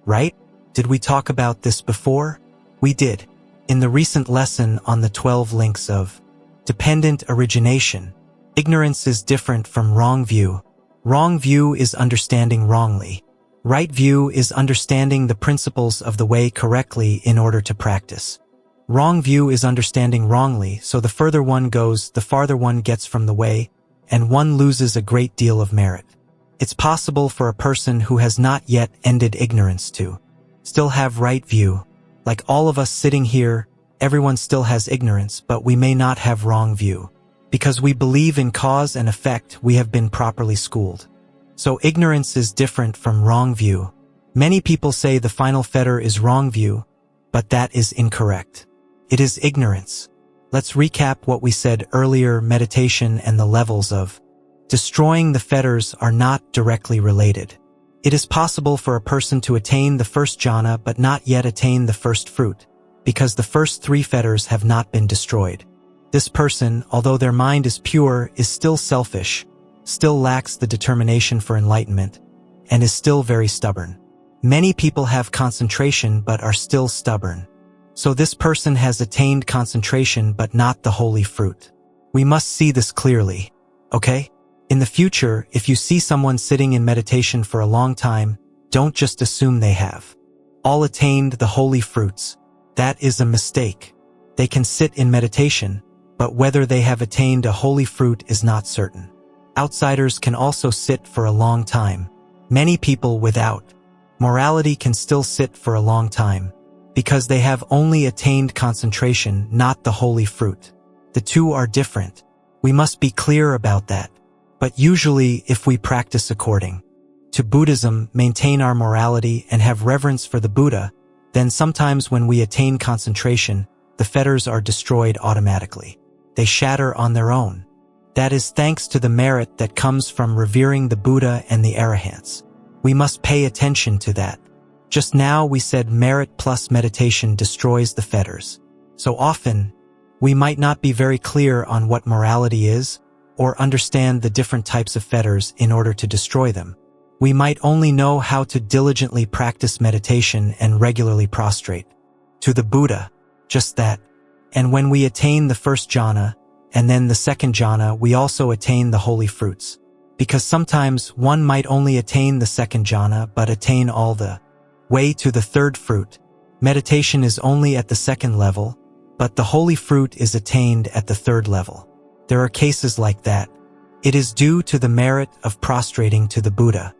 Right? Did we talk about this before? We did. In the recent lesson on the 12 links of dependent origination. Ignorance is different from wrong view. Wrong view is understanding wrongly. Right view is understanding the principles of the way correctly in order to practice. Wrong view is understanding wrongly, so the further one goes, the farther one gets from the way, and one loses a great deal of merit. It's possible for a person who has not yet ended ignorance to still have right view. Like all of us sitting here, everyone still has ignorance, but we may not have wrong view. Because we believe in cause and effect, we have been properly schooled. So ignorance is different from wrong view. Many people say the final fetter is wrong view, but that is incorrect. It is ignorance. Let's recap what we said earlier. Meditation and the levels of destroying the fetters are not directly related. It is possible for a person to attain the first jhana but not yet attain the first fruit, because the first 3 fetters have not been destroyed. This person, although their mind is pure, is still selfish, still lacks the determination for enlightenment, and is still very stubborn. Many people have concentration but are still stubborn. So this person has attained concentration but not the holy fruit. We must see this clearly, okay? In the future, if you see someone sitting in meditation for a long time, don't just assume they have all attained the holy fruits. That is a mistake. They can sit in meditation, but whether they have attained a holy fruit is not certain. Outsiders can also sit for a long time. Many people without morality can still sit for a long time, because they have only attained concentration, not the holy fruit. The two are different. We must be clear about that. But usually, if we practice according to Buddhism, maintain our morality and have reverence for the Buddha, then sometimes when we attain concentration, the fetters are destroyed automatically. They shatter on their own. That is thanks to the merit that comes from revering the Buddha and the Arahants. We must pay attention to that. Just now we said merit plus meditation destroys the fetters. So often, we might not be very clear on what morality is, or understand the different types of fetters in order to destroy them. We might only know how to diligently practice meditation and regularly prostrate to the Buddha, just that. And when we attain the first jhana, and then the second jhana, we also attain the holy fruits. Because sometimes one might only attain the second jhana but attain all the way to the third fruit. Meditation is only at the second level, but the holy fruit is attained at the third level. There are cases like that. It is due to the merit of prostrating to the Buddha.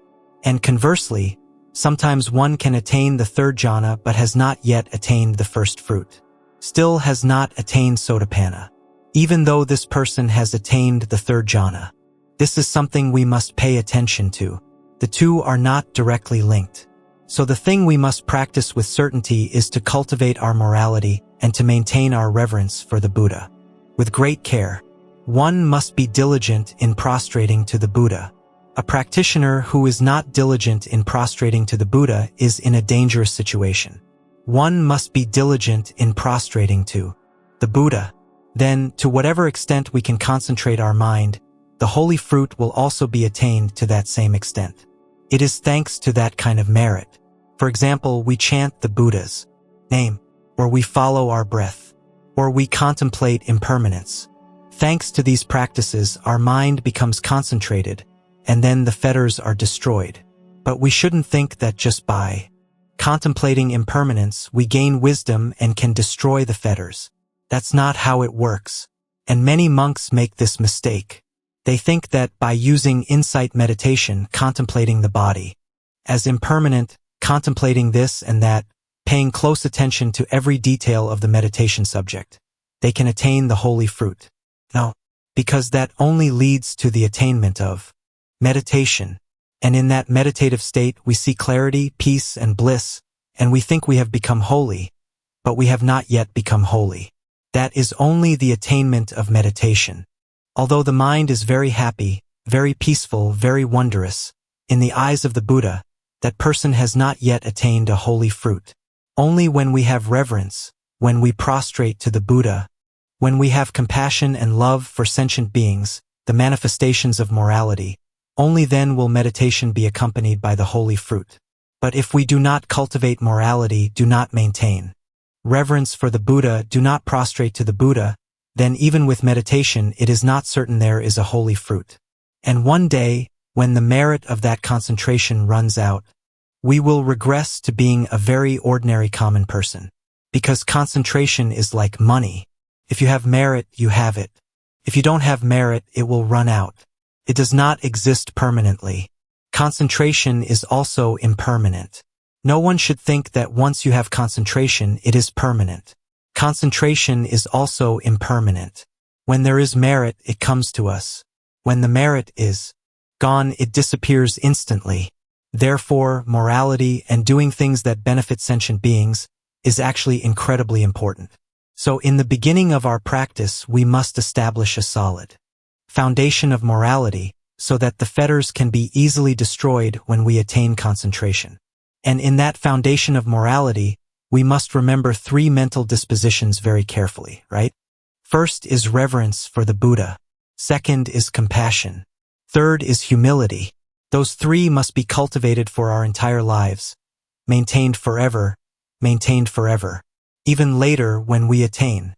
And conversely, sometimes one can attain the third jhana but has not yet attained the first fruit. Still has not attained sotapanna, even though this person has attained the third jhana. This is something we must pay attention to. The two are not directly linked. So the thing we must practice with certainty is to cultivate our morality and to maintain our reverence for the Buddha. With great care, one must be diligent in prostrating to the Buddha. A practitioner who is not diligent in prostrating to the Buddha is in a dangerous situation. One must be diligent in prostrating to the Buddha. Then, to whatever extent we can concentrate our mind, the holy fruit will also be attained to that same extent. It is thanks to that kind of merit. For example, we chant the Buddha's name, or we follow our breath. or we contemplate impermanence. Thanks to these practices, our mind becomes concentrated, and then the fetters are destroyed. But we shouldn't think that just by contemplating impermanence, we gain wisdom and can destroy the fetters. That's not how it works. And many monks make this mistake. They think that by using insight meditation, contemplating the body as impermanent, contemplating this and that, paying close attention to every detail of the meditation subject, they can attain the holy fruit. No, because that only leads to the attainment of meditation. And in that meditative state, we see clarity, peace, and bliss, and we think we have become holy, but we have not yet become holy. That is only the attainment of meditation. Although the mind is very happy, very peaceful, very wondrous, in the eyes of the Buddha, that person has not yet attained a holy fruit. Only when we have reverence, when we prostrate to the Buddha, when we have compassion and love for sentient beings, the manifestations of morality, only then will meditation be accompanied by the holy fruit. But if we do not cultivate morality, do not maintain reverence for the Buddha, do not prostrate to the Buddha, then even with meditation it is not certain there is a holy fruit. And one day, when the merit of that concentration runs out, we will regress to being a very ordinary common person. Because concentration is like money. If you have merit, you have it. If you don't have merit, it will run out. It does not exist permanently. Concentration is also impermanent. No one should think that once you have concentration, it is permanent. Concentration is also impermanent. When there is merit, it comes to us. When the merit is gone, it disappears instantly. Therefore, morality and doing things that benefit sentient beings is actually incredibly important. So in the beginning of our practice, we must establish a solid foundation of morality so that the fetters can be easily destroyed when we attain concentration. And in that foundation of morality, we must remember 3 mental dispositions very carefully, right? First is reverence for the Buddha. Second is compassion. Third is humility. Those 3 must be cultivated for our entire lives, maintained forever, even later when we attain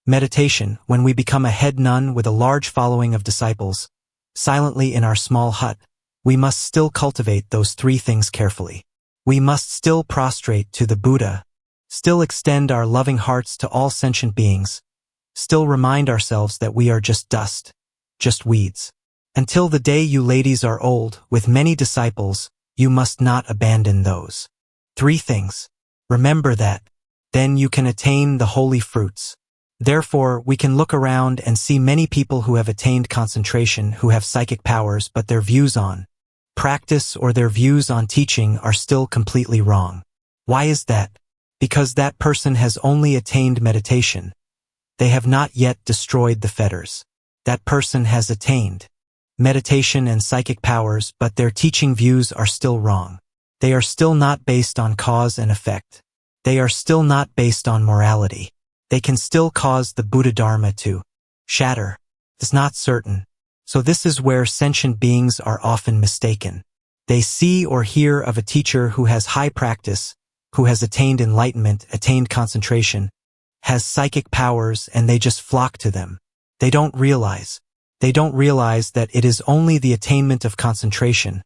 meditation, when we become a head nun with a large following of disciples, silently in our small hut, we must still cultivate those 3 things carefully. We must still prostrate to the Buddha, still extend our loving hearts to all sentient beings, still remind ourselves that we are just dust, just weeds. Until the day you ladies are old, with many disciples, you must not abandon those 3 things. Remember that. Then you can attain the holy fruits. Therefore, we can look around and see many people who have attained concentration, who have psychic powers, but their views on practice or their views on teaching are still completely wrong. Why is that? Because that person has only attained meditation. They have not yet destroyed the fetters. That person has attained meditation and psychic powers, but their teaching views are still wrong. They are still not based on cause and effect. They are still not based on morality. They can still cause the Buddha Dharma to shatter. It's not certain. So this is where sentient beings are often mistaken. They see or hear of a teacher who has high practice, who has attained enlightenment, attained concentration, has psychic powers, and they just flock to them. They don't realize that it is only the attainment of concentration,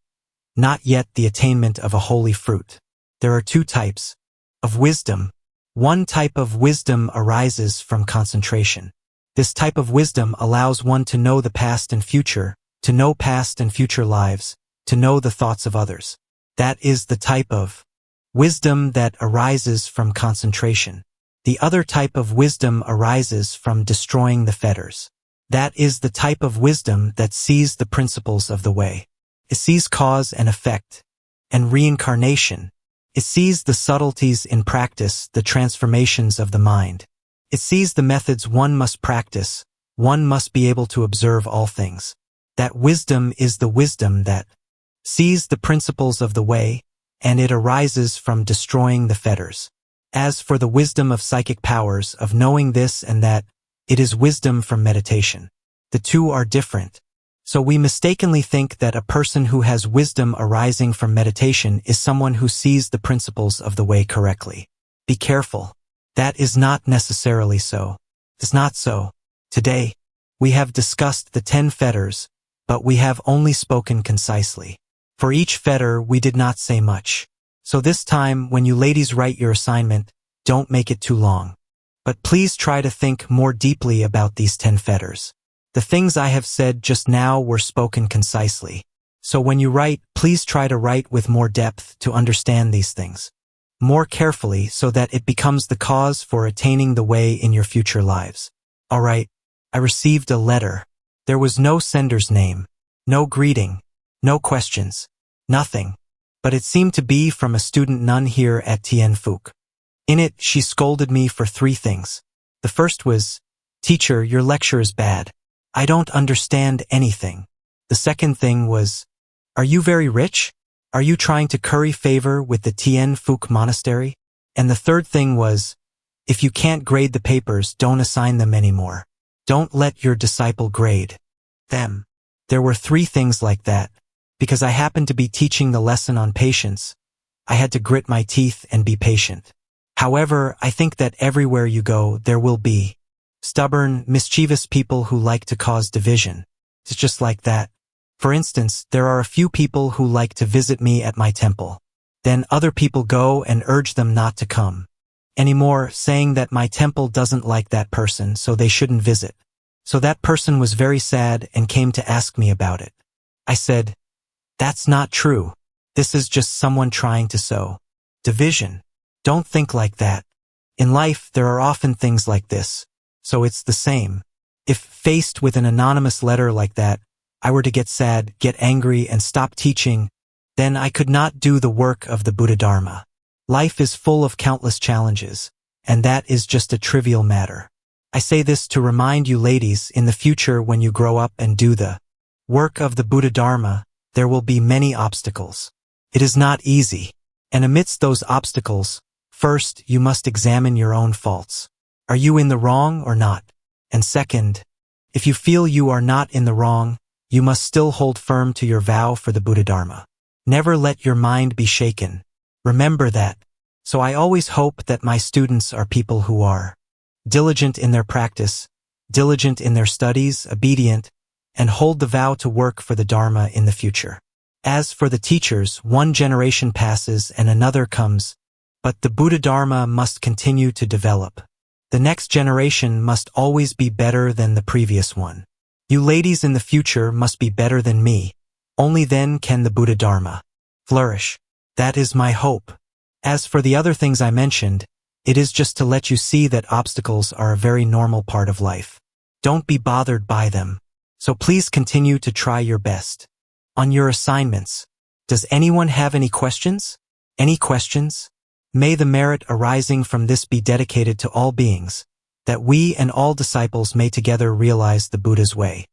not yet the attainment of a holy fruit. There are 2 types of wisdom. One type of wisdom arises from concentration. This type of wisdom allows one to know the past and future, to know past and future lives, to know the thoughts of others. That is the type of wisdom that arises from concentration. The other type of wisdom arises from destroying the fetters. That is the type of wisdom that sees the principles of the way. It sees cause and effect, and reincarnation. It sees the subtleties in practice, the transformations of the mind. It sees the methods one must practice. One must be able to observe all things. That wisdom is the wisdom that sees the principles of the way, and it arises from destroying the fetters. As for the wisdom of psychic powers, of knowing this and that, it is wisdom from meditation. The 2 are different. So we mistakenly think that a person who has wisdom arising from meditation is someone who sees the principles of the way correctly. Be careful. That is not necessarily so. It's not so. Today, we have discussed the 10 fetters, but we have only spoken concisely. For each fetter, we did not say much. So this time, when you ladies write your assignment, don't make it too long. But please try to think more deeply about these 10 fetters. The things I have said just now were spoken concisely. So when you write, please try to write with more depth to understand these things more carefully so that it becomes the cause for attaining the way in your future lives. All right, I received a letter. There was no sender's name, no greeting, no questions, nothing. But it seemed to be from a student nun here at Tien Phuc. In it, she scolded me for 3 things. The first was, "Teacher, your lecture is bad. I don't understand anything." The second thing was, "Are you very rich? Are you trying to curry favor with the Tien Phuc monastery?" And the third thing was, "If you can't grade the papers, don't assign them anymore. Don't let your disciple grade them." There were 3 things like that. Because I happened to be teaching the lesson on patience, I had to grit my teeth and be patient. However, I think that everywhere you go, there will be stubborn, mischievous people who like to cause division. It's just like that. For instance, there are a few people who like to visit me at my temple. Then other people go and urge them not to come anymore, saying that my temple doesn't like that person, so they shouldn't visit. So that person was very sad and came to ask me about it. I said, "That's not true. This is just someone trying to sow division. Don't think like that. In life, there are often things like this. So it's the same. If faced with an anonymous letter like that, I were to get sad, get angry, and stop teaching, then I could not do the work of the Buddha Dharma. Life is full of countless challenges, and that is just a trivial matter. I say this to remind you ladies, in the future when you grow up and do the work of the Buddha Dharma, there will be many obstacles. It is not easy. And amidst those obstacles, first, you must examine your own faults. Are you in the wrong or not? And second, if you feel you are not in the wrong, you must still hold firm to your vow for the Buddha Dharma. Never let your mind be shaken. Remember that. So I always hope that my students are people who are diligent in their practice, diligent in their studies, obedient, and hold the vow to work for the Dharma in the future. As for the teachers, one generation passes and another comes, but the Buddha Dharma must continue to develop. The next generation must always be better than the previous one. You ladies in the future must be better than me. Only then can the Buddha Dharma flourish. That is my hope. As for the other things I mentioned, it is just to let you see that obstacles are a very normal part of life. Don't be bothered by them. So please continue to try your best. On your assignments, does anyone have any questions? Any questions? May the merit arising from this be dedicated to all beings, that we and all disciples may together realize the Buddha's way.